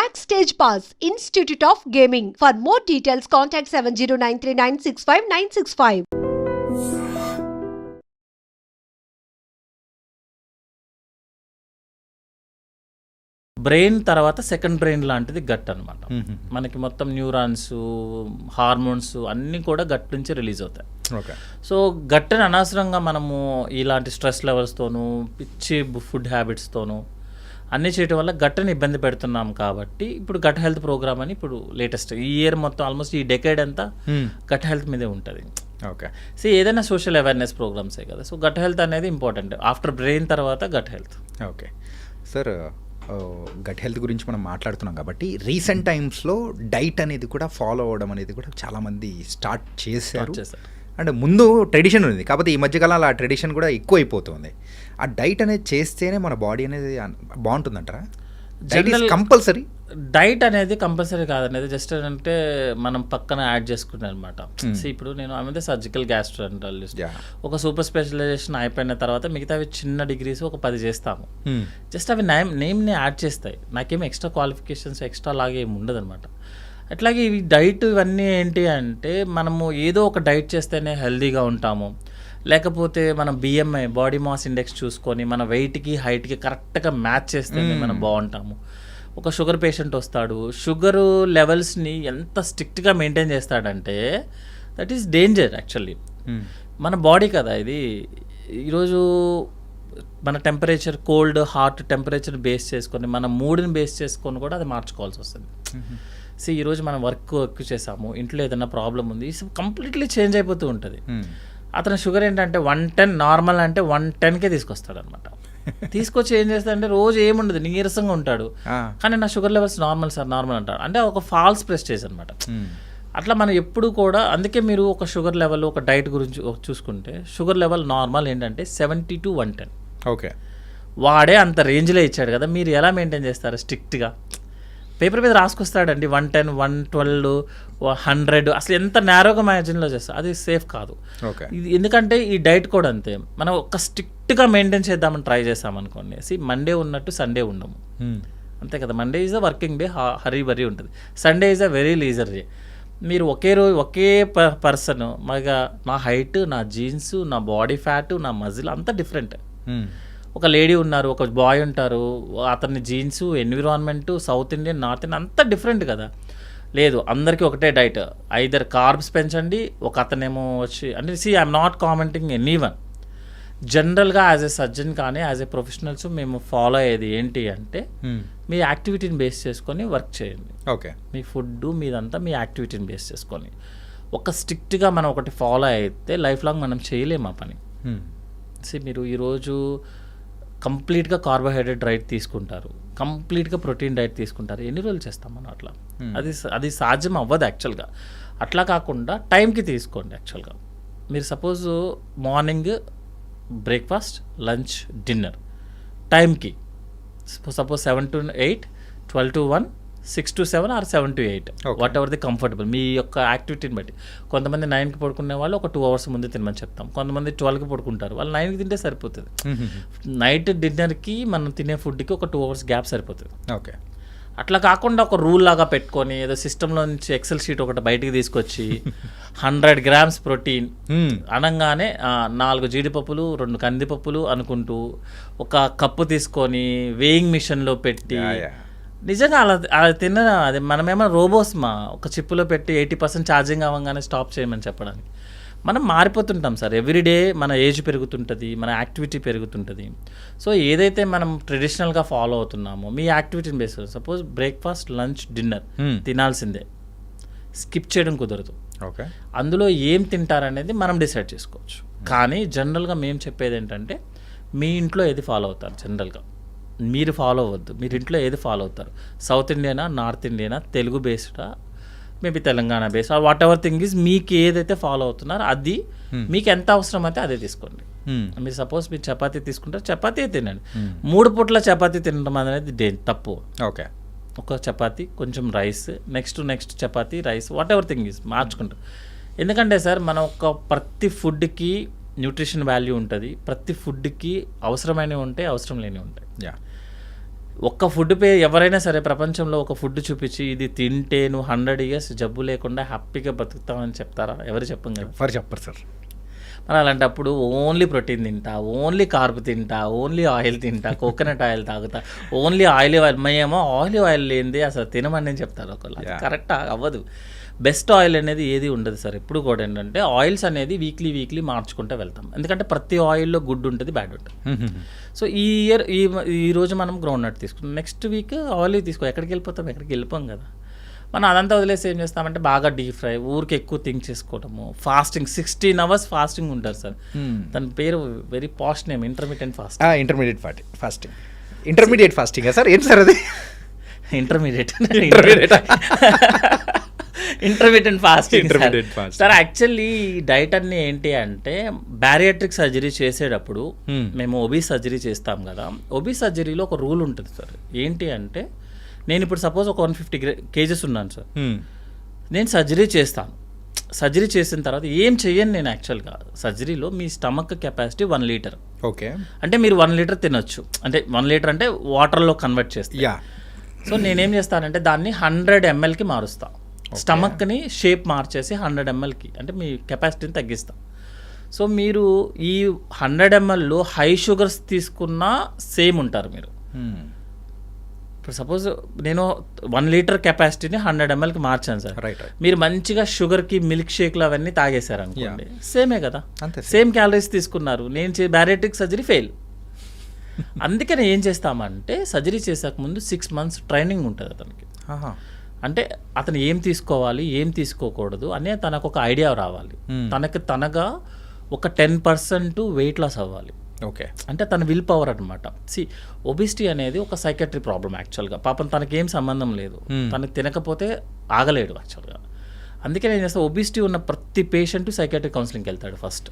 Backstage Pass, Institute of Gaming. For more details, contact 7093965965965. Brain తర్వాత second brain లాంటిది gut అనమాట. మనకి మొత్తం న్యూరాన్స్, హార్మోన్స్ అన్నీ కూడా గట్ నుంచి రిలీజ్ అవుతాయి. ఓకే. సో గట్ని అనవసరంగా మనము ఇలాంటి స్ట్రెస్ లెవెల్స్తోనూ, పిచ్చి ఫుడ్ హ్యాబిట్స్తోనూ అన్నీ చేయటం వల్ల గట్ని ఇబ్బంది పెడుతున్నాం. కాబట్టి ఇప్పుడు గట్ హెల్త్ ప్రోగ్రామ్ అని ఇప్పుడు లేటెస్ట్ ఈ ఇయర్ మొత్తం ఆల్మోస్ట్ ఈ డెకేడ్ అంతా గట్ హెల్త్ మీదే ఉంటుంది. ఓకే. సో ఏదైనా సోషల్ అవేర్నెస్ ప్రోగ్రామ్సే కదా. సో గట్ హెల్త్ అనేది ఇంపార్టెంట్. ఆఫ్టర్ బ్రెయిన్ తర్వాత gut health. Okay sir, gut health గురించి మనం మాట్లాడుతున్నాం కాబట్టి రీసెంట్ టైమ్స్లో డైట్ అనేది కూడా ఫాలో అవ్వడం అనేది కూడా చాలామంది స్టార్ట్ చేశారు. అంటే ముందు ట్రెడిషన్ ఉంది, కాకపోతే ఈ మధ్యకాలంలో ఆ ట్రెడిషన్ కూడా ఎక్కువ అయిపోతుంది. ఆ డైట్ అనేది చేస్తేనే మన బాడీ అనేది బాగుంటుందంటారా? కంపల్సరీ డైట్ అనేది కంపల్సరీ కాదనేది జస్ట్ అంటే మనం పక్కన యాడ్ చేసుకున్నాను అనమాట. సో ఇప్పుడు నేను ఆమె సర్జికల్ గ్యాస్ట్రోఎంట్రాలజిస్ట్, ఒక సూపర్ స్పెషలైజేషన్ అయిపోయిన తర్వాత మిగతా అవి చిన్న డిగ్రీస్ ఒక 10 చేస్తాము. జస్ట్ అవి నేమ్ని యాడ్ చేస్తాయి. నాకేం ఎక్స్ట్రా క్వాలిఫికేషన్స్ ఎక్స్ట్రా లాగే ఏమి ఉండదు అనమాట. అట్లాగే ఇవి డైట్ ఇవన్నీ ఏంటి అంటే మనము ఏదో ఒక డైట్ చేస్తేనే హెల్దీగా ఉంటాము, లేకపోతే మనం బిఎంఐ బాడీ మాస్ ఇండెక్స్ చూసుకొని మన వెయిట్కి హైట్కి కరెక్ట్గా మ్యాచ్ చేస్తేనే మనం బాగుంటాము. ఒక షుగర్ పేషెంట్ వస్తాడు, షుగర్ లెవెల్స్ని ఎంత స్ట్రిక్ట్గా మెయింటైన్ చేస్తాడంటే దట్ ఈస్ డేంజర్ యాక్చువల్లీ. మన బాడీ కదా ఇది. ఈరోజు మన temperature, cold hot temperature base చేసుకొని మన మూడ్ని బేస్ చేసుకొని కూడా అది మార్చుకోవాల్సి వస్తుంది. సో ఈరోజు మనం వర్క్ ఎక్కువ చేసాము, ఇంట్లో ఏదైనా ప్రాబ్లం ఉంది, కంప్లీట్లీ చేంజ్ అయిపోతూ ఉంటుంది. అతని షుగర్ ఏంటంటే 110 నార్మల్ అంటే 110కే తీసుకొస్తాడు అనమాట. తీసుకొచ్చి ఏం చేస్తాడంటే రోజు ఏముండదు, నీరసంగా ఉంటాడు, కానీ నా sugar levels normal sir normal అంటాడు. అంటే ఒక ఫాల్స్ ప్రెస్టేజ్ అనమాట. అట్లా మనం ఎప్పుడు కూడా, అందుకే మీరు ఒక షుగర్ లెవెల్ ఒక డైట్ గురించి చూసుకుంటే షుగర్ లెవెల్ నార్మల్ ఏంటంటే 70 to 110. ఓకే. వాడే అంత రేంజ్లో ఇచ్చాడు కదా, మీరు ఎలా మెయింటైన్ చేస్తారు? స్ట్రిక్ట్గా పేపర్ మీద రాసుకొస్తాడండి 110, 112, 100, అసలు ఎంత నేరోగా మ్యాజిన్లో చేస్తారు. అది సేఫ్ కాదు. ఇది ఎందుకంటే ఈ డైట్ కూడా అంతే. మనం ఒక స్ట్రిక్ట్గా మెయింటైన్ చేద్దామని ట్రై చేస్తామనుకోండి, మండే ఉన్నట్టు సండే ఉండము, అంతే కదా. Monday is a working day, hurry burry ఉంటుంది. Sunday is a very leisure day. మీరు ఒకే రోజు ఒకే పర్సన్, మగా నా హైట్, నా జీన్స్, నా బాడీ ఫ్యాట్, నా మజిల్ అంతా డిఫరెంట్. ఒక లేడీ ఉన్నారు, ఒక బాయ్ ఉంటారు, అతని jeans, environment, south Indian, north Indian అంతా డిఫరెంట్ కదా. లేదు అందరికీ ఒకటే డైట్, ఐదర్ కార్బ్స్ పెంచండి, ఒక అతనేమో వచ్చి అంటే ఐఎమ్ నాట్ కామెంటింగ్ ఎనీవన్. జనరల్గా యాజ్ ఎ సర్జన్ కానీ యాజ్ ఎ ప్రొఫెషనల్స్ మేము ఫాలో అయ్యేది ఏంటి అంటే మీ యాక్టివిటీని బేస్ చేసుకొని వర్క్ చేయండి. ఓకే. మీ ఫుడ్ మీదంతా మీ యాక్టివిటీని బేస్ చేసుకొని ఒక స్ట్రిక్ట్గా మనం ఒకటి ఫాలో అయితే లైఫ్ లాంగ్ మనం చేయలేము ఆ పని. మీరు ఈరోజు కంప్లీట్గా కార్బోహైడ్రేట్ డైట్ తీసుకుంటారు, కంప్లీట్గా ప్రోటీన్ డైట్ తీసుకుంటారు, ఎన్ని రోజులు చేస్తాం మనం అట్లా? అది సాధ్యం అవ్వదు యాక్చువల్గా. అట్లా కాకుండా టైంకి తీసుకోండి. యాక్చువల్గా మీరు suppose morning breakfast, lunch, dinner టైంకి, suppose 7 to 8, 12 to 1, 6 to 7 or 7 to 8, whatever the comfortable మీ యొక్క యాక్టివిటీని బట్టి. కొంతమంది 9కి పడుకునే వాళ్ళు ఒక 2 hours ముందు తినమని చెప్తాం, కొంతమంది 12కి పడుకుంటారు, వాళ్ళు 9కి తింటే సరిపోతుంది. నైట్ డిన్నర్కి మనం తినే ఫుడ్కి ఒక 2 hours గ్యాప్ సరిపోతుంది. ఓకే. అట్లా కాకుండా ఒక రూల్ లాగా పెట్టుకొని ఏదో సిస్టంలో నుంచి ఎక్సెల్ షీట్ ఒకటి బయటికి తీసుకొచ్చి 100 grams ప్రోటీన్ అనగానే 4 జీడిపప్పులు 2 కందిపప్పులు అనుకుంటూ ఒక కప్పు తీసుకొని వేయింగ్ మిషన్లో పెట్టి, నిజంగా అలా తిన్న అది మనమేమో రోబోస్ ఒక చిప్పులో పెట్టి 80% ఛార్జింగ్ అవ్వగానే స్టాప్ చేయమని చెప్పడానికి. మనం మారిపోతుంటాం సార్. ఎవ్రీడే మన ఏజ్ పెరుగుతుంటుంది, మన యాక్టివిటీ పెరుగుతుంటుంది. సో ఏదైతే మనం ట్రెడిషనల్గా ఫాలో అవుతున్నామో మీ యాక్టివిటీని base, suppose breakfast, lunch, dinner తినాల్సిందే, స్కిప్ చేయడం కుదరదు. ఓకే. అందులో ఏం తింటారనేది మనం డిసైడ్ చేసుకోవచ్చు. కానీ జనరల్గా మేము చెప్పేది ఏంటంటే మీ ఇంట్లో ఏది ఫాలో అవుతారు, జనరల్గా మీరు ఫాలో అవ్వద్దు. మీరు ఇంట్లో ఏది ఫాలో అవుతారు, సౌత్ ఇండియనా, నార్త్ ఇండియనా, తెలుగు బేస్డా, maybe Telangana based, whatever thing is మీకు ఏదైతే ఫాలో అవుతున్నారో అది మీకు ఎంత అవసరం అయితే అదే తీసుకోండి. మీరు సపోజ్ మీరు చపాతీ తీసుకుంటారు, చపాతీ తినండి. 3 పూట్ల చపాతీ తినడం అనేది తప్పు. ఓకే. ఒక చపాతీ, కొంచెం rice, next chapati, rice, what ever thing is మార్చుకుంటారు. ఎందుకంటే సార్ మనం ప్రతి ఫుడ్కి న్యూట్రిషన్ వాల్యూ ఉంటుంది, ప్రతి ఫుడ్కి అవసరమైనవి ఉంటాయి, అవసరం లేనివి ఉంటాయి. ఒక్క ఫుడ్ ఎవరైనా సరే ప్రపంచంలో ఒక ఫుడ్ చూపించి ఇది తింటే నువ్వు 100 years జబ్బు లేకుండా హ్యాపీగా బతుకుతామని చెప్తారా? ఎవరు చెప్పం కదా. ఎవరు చెప్పరు సార్. మరి అలాంటప్పుడు ఓన్లీ ప్రోటీన్ తింటా, ఓన్లీ కార్బ్ తింటా, ఓన్లీ ఆయిల్ తింటా, కోకోనట్ ఆయిల్ తాగుతా, ఓన్లీ ఆయిల్ మేమో ఆయిల్ లేనిది అసలు తినమని చెప్తారు ఒకళ్ళు. కరెక్ట్ అవ్వదు. బెస్ట్ ఆయిల్ అనేది ఏది ఉండదు సార్. ఎప్పుడు కూడా ఏంటంటే ఆయిల్స్ అనేది వీక్లీ మార్చుకుంటూ వెళ్తాం. ఎందుకంటే ప్రతి ఆయిల్లో గుడ్ ఉంటుంది, బ్యాడ్ ఉంటుంది. సో ఈ రోజు మనం గ్రౌండ్ నట్ తీసుకుంటాం, నెక్స్ట్ వీక్ ఆయిల్ తీసుకో, ఎక్కడికి వెళ్ళిపోం కదా. మనం అదంతా వదిలేసి ఏం చేస్తామంటే బాగా డీప్ ఫ్రై, ఊరికి ఎక్కువ థింక్ చేసుకోవడము, ఫాస్టింగ్ 16 hours ఫాస్టింగ్ ఉంటారు సార్. దాని పేరు very past name, intermediate fasting sir. ఏంటి సార్ అది? Intermediate fasting sir. Actually diet అన్ని ఏంటి అంటే బ్యారియాట్రిక్ సర్జరీ చేసేటప్పుడు మేము ఒబీస్ సర్జరీ చేస్తాం కదా. ఒబీస్ సర్జరీలో ఒక రూల్ ఉంటుంది సార్. ఏంటి అంటే నేను ఇప్పుడు సపోజ్ ఒక 150 kgs ఉన్నాను సార్, నేను సర్జరీ చేస్తాను. సర్జరీ చేసిన తర్వాత ఏం చెయ్యను నేను. యాక్చువల్గా సర్జరీలో మీ స్టమక్ కెపాసిటీ 1 liter. ఓకే, అంటే మీరు 1 liter తినొచ్చు. అంటే 1 liter అంటే వాటర్లో కన్వర్ట్ చేస్తా. సో నేనేం చేస్తానంటే దాన్ని 100 mlకి మారుస్తాను. స్టమక్ని షేప్ మార్చేసి 100 mlకి, అంటే మీ కెపాసిటీని తగ్గిస్తాం. సో మీరు ఈ 100 mlలో హై షుగర్స్ తీసుకున్నా సేమ్ ఉంటారు మీరు. ఇప్పుడు సపోజ్ నేను 1 liter కెపాసిటీని 100 mlకి మార్చాను సార్. మీరు మంచిగా షుగర్కి మిల్క్ షేక్లు అవన్నీ తాగేశారు అనుకోండి, సేమే కదా, సేమ్ క్యాలరీస్ తీసుకున్నారు. నేను బ్యారియాట్రిక్ సర్జరీ ఫెయిల్. అందుకని ఏం చేస్తామంటే సర్జరీ చేసాక ముందు 6 months ట్రైనింగ్ ఉంటుంది అతనికి. అంటే అతను ఏం తీసుకోవాలి, ఏం తీసుకోకూడదు అనే తనకు ఒక ఐడియా రావాలి. తనగా ఒక 10% వెయిట్ లాస్ అవ్వాలి. ఓకే, అంటే తన విల్ పవర్ అనమాట. ఒబిసిటీ అనేది ఒక సైకాట్రిక్ ప్రాబ్లం యాక్చువల్గా. పాపం తనకేం సంబంధం లేదు, తనకు తినకపోతే ఆగలేడు యాక్చువల్గా. అందుకే నేను చేస్తాను, ఒబిసిటీ ఉన్న ప్రతి పేషెంట్ సైకాట్రిక్ కౌన్సిలింగ్కి వెళ్తాడు ఫస్ట్.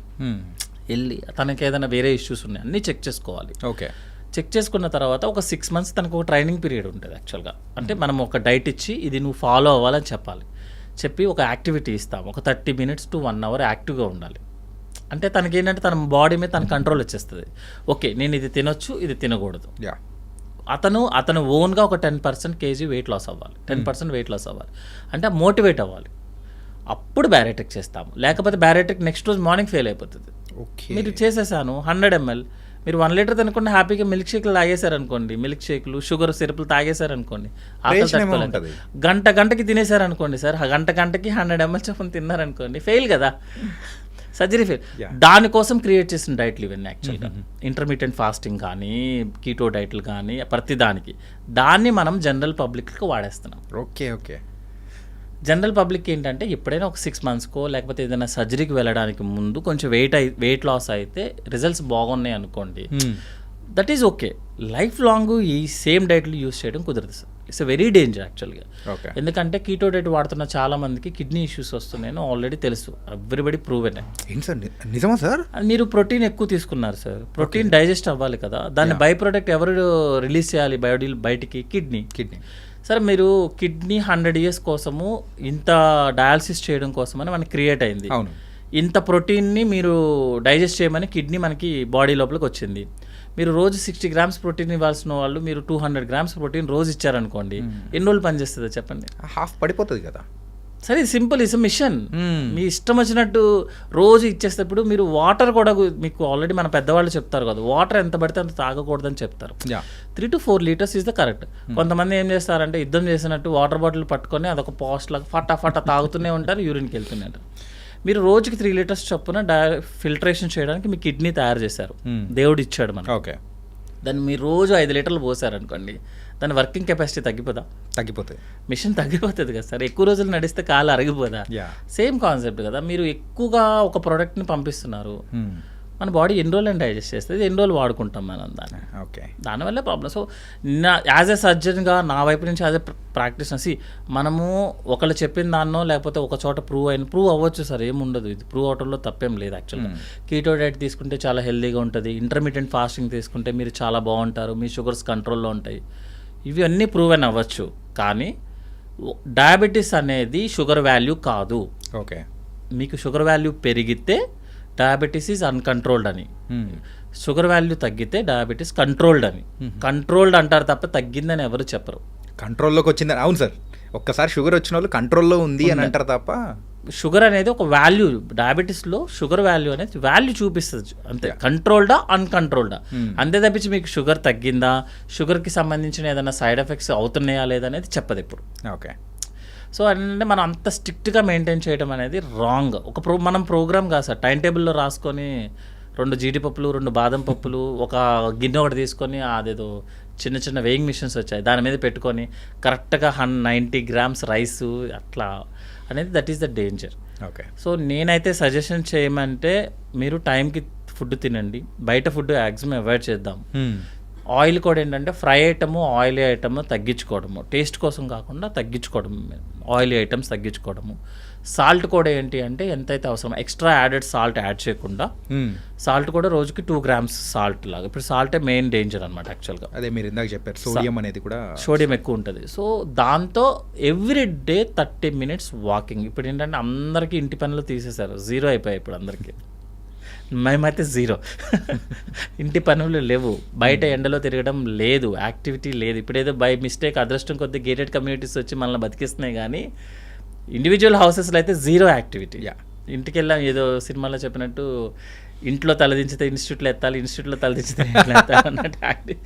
వెళ్ళి తనకి ఏదైనా వేరే ఇష్యూస్ ఉన్నాయి అన్నీ చెక్ చేసుకోవాలి. ఓకే, చెక్ చేసుకున్న తర్వాత ఒక 6 months తనకు ఒక ట్రైనింగ్ పీరియడ్ ఉంటుంది యాక్చువల్గా. అంటే మనం ఒక డైట్ ఇచ్చి ఇది నువ్వు ఫాలో అవ్వాలని చెప్పాలి. చెప్పి ఒక యాక్టివిటీ ఇస్తాం, ఒక 30 minutes to 1 hour యాక్టివ్గా ఉండాలి. అంటే తనకి ఏంటంటే తన బాడీ మీద తన కంట్రోల్ వచ్చేస్తుంది. ఓకే, నేను ఇది తినొచ్చు, ఇది తినకూడదు. అతను ఓన్గా ఒక 10% kg వెయిట్ లాస్ అవ్వాలి, 10% వెయిట్ లాస్ అవ్వాలి. అంటే మోటివేట్ అవ్వాలి. అప్పుడు బ్యారియాట్రిక్ చేస్తాము. లేకపోతే బ్యారియాట్రిక్ నెక్స్ట్ రోజు మార్నింగ్ ఫెయిల్ అయిపోతుంది. మీరు చేసేసాను 100 ml, మీరు 1 liter తినకుండా హ్యాపీగా మిల్క్ షేక్లు తాగేశారనుకోండి, మిల్క్ షేక్లు షుగర్ సిరప్లు తాగేశారనుకోండి, గంటకి తినేశారనుకోండి సార్, గంటకి 100 ml చొప్పున తిన్నారనుకోండి, ఫెయిల్ కదా, సర్జరీ ఫెయిల్. దానికోసం క్రియేట్ చేసిన డైట్లు ఇవన్నీ యాక్చువల్గా. ఇంటర్మీడియట్ ఫాస్టింగ్ కానీ, కీటో డైట్లు కానీ, ప్రతి దాన్ని మనం జనరల్ పబ్లిక్కి వాడేస్తున్నాం. ఓకే, జనరల్ పబ్లిక్ ఏంటంటే ఎప్పుడైనా ఒక 6 monthsకో లేకపోతే ఏదైనా సర్జరీకి వెళ్ళడానికి ముందు కొంచెం వెయిట్ లాస్ అయితే రిజల్ట్స్ బాగున్నాయి అనుకోండి, that is okay. Life long ఈ సేమ్ డైట్లు యూస్ చేయడం కుదరదు సార్. ఇట్స్ వెరీ డేంజర్ యాక్చువల్గా. ఎందుకంటే కీటో డైట్ వాడుతున్న చాలా మందికి కిడ్నీ ఇష్యూస్ వస్తున్నాయని ఆల్రెడీ తెలుసు, ఎవ్రీబడి ప్రూవెన్. నిజమా సార్? మీరు ప్రోటీన్ ఎక్కువ తీసుకున్నారు సార్, ప్రోటీన్ డైజెస్ట్ అవ్వాలి కదా, దాన్ని బై ప్రొడక్ట్ ఎవరు రిలీజ్ చేయాలి బయటికి? కిడ్నీ. సరే, మీరు కిడ్నీ 100 years కోసము ఇంత డయాలసిస్ చేయడం కోసమని మనకి క్రియేట్ అయింది. ఇంత ప్రోటీన్ని మీరు డైజెస్ట్ చేయమని కిడ్నీ మనకి బాడీ లోపలికి వచ్చింది. మీరు రోజు 60 grams ప్రోటీన్ ఇవ్వాల్సిన వాళ్ళు మీరు 200 grams ప్రోటీన్ రోజు ఇచ్చారనుకోండి, ఎన్ని రోజులు పనిచేస్తుందో చెప్పండి? హాఫ్ పడిపోతుంది కదా. సరే, సింపుల్, ఇస్ మిషన్. మీ ఇష్టం వచ్చినట్టు రోజు ఇచ్చేటప్పుడు మీరు వాటర్ కూడా, మీకు ఆల్రెడీ మన పెద్దవాళ్ళు చెప్తారు కదా, వాటర్ ఎంత పడితే అంత తాగకూడదని చెప్తారు. 3 to 4 liters is the correct. కొంతమంది ఏం చేస్తారంటే యుద్ధం చేసినట్టు వాటర్ బాటిల్ పట్టుకొని అదొక పోస్ట్ లాగా ఫటా తాగుతూనే ఉంటారు, యూరిన్కి వెళ్తూనే ఉంటారు. మీరు రోజుకి 3 liters చొప్పున ఫిల్టరేషన్ చేయడానికి మీ కిడ్నీ తయారు చేశారు, దేవుడు ఇచ్చాడు మనకు. ఓకే, దాన్ని మీరు రోజు 5 లీటర్లు పోసారనుకోండి, దాని వర్కింగ్ కెపాసిటీ తగ్గిపోతుంది, మిషన్ తగ్గిపోతుంది కదా సార్. ఎక్కువ రోజులు నడిస్తే కాలు అరిగిపోదా? సేమ్ కాన్సెప్ట్ కదా. మీరు ఎక్కువగా ఒక ప్రోడక్ట్ని పంపిస్తున్నారు, మన బాడీ ఎన్ని రోజులు డైజెస్ట్ చేస్తుంది, ఎన్ని రోజులు వాడుకుంటాం మనం దాన్ని. ఓకే, దానివల్ల ప్రాబ్లం. సో యాజ్ ఎ సర్జన్గా నా వైపు నుంచి యాజ్ ఎ ప్రాక్టీస్ మనము ఒకళ్ళు చెప్పిన దాన్నో లేకపోతే ఒక చోట ప్రూవ్ అవ్వచ్చు సార్, ఏముండదు, ఇది ప్రూవ్ అవటంలో తప్పేం లేదు యాక్చువల్గా. కీటో డైట్ తీసుకుంటే చాలా హెల్తీగా ఉంటుంది, ఇంటర్మీడియట్ ఫాస్టింగ్ తీసుకుంటే మీరు చాలా బాగుంటారు, మీ షుగర్స్ కంట్రోల్లో ఉంటాయి, ఇవి అన్నీ ప్రూవెన్ అవ్వచ్చు. కానీ డయాబెటీస్ అనేది షుగర్ వాల్యూ కాదు. ఓకే, మీకు షుగర్ వాల్యూ పెరిగితే డయాబెటీస్ ఈజ్ అన్కంట్రోల్డ్ అని. షుగర్ వాల్యూ తగ్గితే డయాబెటీస్ కంట్రోల్డ్ అని. కంట్రోల్డ్ అంటారు తప్ప తగ్గిందని ఎవరు చెప్పరు. కంట్రోల్లోకి వచ్చిందని, అవును సార్, ఒక్కసారి షుగర్ వచ్చిన వాళ్ళు కంట్రోల్లో ఉంది అని అంటారు తప్ప షుగర్ అనేది ఒక వాల్యూ, డయాబెటీస్లో షుగర్ వాల్యూ అనేది వాల్యూ చూపిస్తుంది అంతే. కంట్రోల్డా అన్కంట్రోల్డా అంతే తప్పించి మీకు షుగర్ తగ్గిందా, షుగర్కి సంబంధించిన ఏదైనా సైడ్ ఎఫెక్ట్స్ అవుతున్నాయా లేదనేది చెప్పదు ఇప్పుడు. ఓకే. సో అంటే మనం అంత స్ట్రిక్ట్గా మెయింటైన్ చేయడం అనేది రాంగ్. మనం ప్రోగ్రామ్ కాదు సార్, టైం టేబుల్లో రాసుకొని 2 జీడిపప్పులు 2 బాదం పప్పులు ఒక గిన్నె ఒకటి తీసుకొని అదేదో చిన్న చిన్న వెయింగ్ మిషన్స్ వచ్చాయి దాని మీద పెట్టుకొని కరెక్ట్గా 90 grams రైస్ అట్లా అనేది that is the danger. Okay. So నేనైతే సజెషన్ చేయమంటే మీరు టైంకి ఫుడ్ తినండి, బయట ఫుడ్ మ్యాక్సిమం అవాయిడ్ చేద్దాం. ఆయిల్ కూడా ఏంటంటే ఫ్రై ఐటము ఆయిలీ ఐటమ్ తగ్గించుకోవడము, టేస్ట్ కోసం కాకుండా తగ్గించుకోవడం, ఆయిలీ ఐటమ్స్ తగ్గించుకోవడము. సాల్ట్ కూడా ఏంటి అంటే ఎంతైతే అవసరం ఎక్స్ట్రా యాడెడ్ సాల్ట్ యాడ్ చేయకుండా, సాల్ట్ కూడా రోజుకి 2 grams సాల్ట్ లాగా. ఇప్పుడు సాల్టే మెయిన్ డేంజర్ అనమాట యాక్చువల్గా. అదే మీరు ఇందాక చెప్పారు సోడియం అనేది కూడా, సోడియం ఎక్కువ ఉంటుంది. సో దాంతో ఎవ్రీ డే 30 minutes వాకింగ్. ఇప్పుడు ఏంటంటే అందరికీ ఇంటి పనులు తీసేశారు, 0 అయిపోయాయి ఇప్పుడు అందరికీ. మేమైతే 0 ఇంటి పనులు లేవు, బయట ఎండలో తిరగడం లేదు, యాక్టివిటీ లేదు. ఇప్పుడు ఏదో బై మిస్టేక్ అదృష్టం కొద్ది గేటెడ్ కమ్యూనిటీస్ వచ్చి మనల్ని బతికిస్తున్నాయి, కానీ ఇండివిజువల్ హౌసెస్లో అయితే 0 యాక్టివిటీ. ఇంటికి వెళ్ళాం ఏదో సినిమాలో చెప్పినట్టు, ఇంట్లో తలదించితే ఇన్స్టిట్యూట్లో ఎత్తాలి, ఇన్స్టిట్యూట్లో తలదించితే అన్నట్టు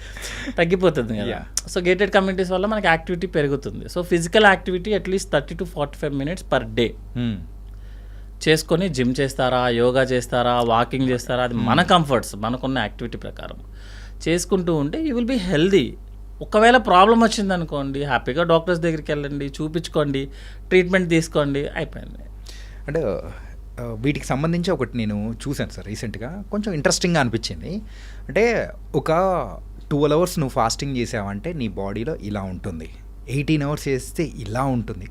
తగ్గిపోతుంది కదా. సో గేటెడ్ కమ్యూనిటీస్ వల్ల మనకి యాక్టివిటీ పెరుగుతుంది. So physical activity at least 30 to 45 minutes per day చేసుకొని, జిమ్ చేస్తారా, యోగా చేస్తారా, వాకింగ్ చేస్తారా, అది మన కంఫర్ట్స్, మనకున్న యాక్టివిటీ ప్రకారం చేసుకుంటూ ఉంటే యూ విల్ బీ హెల్దీ. ఒకవేళ ప్రాబ్లం వచ్చింది అనుకోండి, హ్యాపీగా డాక్టర్స్ దగ్గరికి వెళ్ళండి, చూపించుకోండి, ట్రీట్మెంట్ తీసుకోండి, అయిపోయింది. అంటే వీటికి సంబంధించి ఒకటి నేను చూశాను సార్ రీసెంట్గా, కొంచెం ఇంట్రెస్టింగ్గా అనిపించింది. అంటే ఒక 12 hours నువ్వు ఫాస్టింగ్ చేసావంటే నీ బాడీలో ఇలా ఉంటుంది, 18 hours చేస్తే ఇలా ఉంటుంది.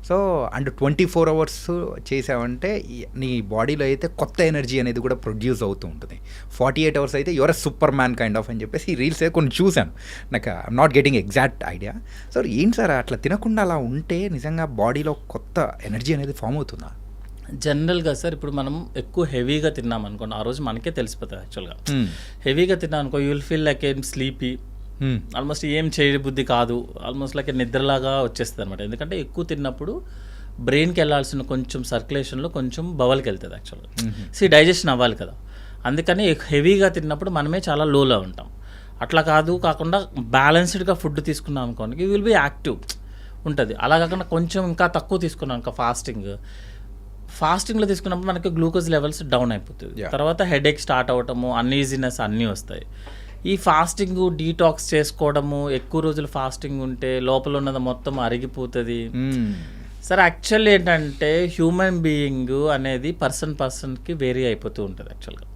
సో అండ్ 24 hours చేసావంటే నీ బాడీలో అయితే కొత్త ఎనర్జీ అనేది కూడా ప్రొడ్యూస్ అవుతూ ఉంటుంది. 48 hours అయితే you're super man kind of అని చెప్పేసి ఈ రీల్స్ కొన్ని చూశాను. నాకు I'm not getting exact idea. So ఏంటి సార్ అట్లా తినకుండా అలా ఉంటే నిజంగా బాడీలో కొత్త ఎనర్జీ అనేది ఫామ్ అవుతుందా? జనరల్గా సార్ ఇప్పుడు మనం ఎక్కువ హెవీగా తిన్నాం అనుకోండి, ఆ రోజు మనకే తెలిసిపోతుంది యాక్చువల్గా. హెవీగా తిన్నాం అనుకో, యూ విల్ ఫీల్ లైక్ ఏం స్లీపీ, ఆల్మోస్ట్ ఏం చేయబుద్ధి కాదు, ఆల్మోస్ట్ లైక్ నిద్రలాగా వచ్చేస్తుంది అనమాట. ఎందుకంటే ఎక్కువ తిన్నప్పుడు బ్రెయిన్కి వెళ్ళాల్సిన కొంచెం సర్క్యులేషన్లో కొంచెం బవల్కి వెళ్తుంది యాక్చువల్గా. డైజెషన్ అవ్వాలి కదా, అందుకని హెవీగా తిన్నప్పుడు మనమే చాలా లోలో ఉంటాం. అట్లా కాకుండా బ్యాలెన్స్డ్గా ఫుడ్ తీసుకున్నాం అనుకోండి, యూ విల్ బీ యాక్టివ్ ఉంటుంది. అలా కాకుండా కొంచెం ఇంకా తక్కువ తీసుకున్నాం అనుకో, ఫాస్టింగ్లో తీసుకున్నప్పుడు మనకి గ్లూకోజ్ లెవెల్స్ డౌన్ అయిపోతుంది, తర్వాత హెడేక్ స్టార్ట్ అవ్వటము, అన్ఈజీనెస్ అన్నీ వస్తాయి. ఈ ఫాస్టింగ్ డీటాక్స్ చేసుకోవడము, ఎక్కువ రోజులు ఫాస్టింగ్ ఉంటే లోపల ఉన్నది మొత్తం అరిగిపోతుంది. సార్ యాక్చువల్లీ ఏంటంటే హ్యూమన్ బీయింగ్ అనేది పర్సన్కి వేరీ అయిపోతూ ఉంటుంది యాక్చువల్గా.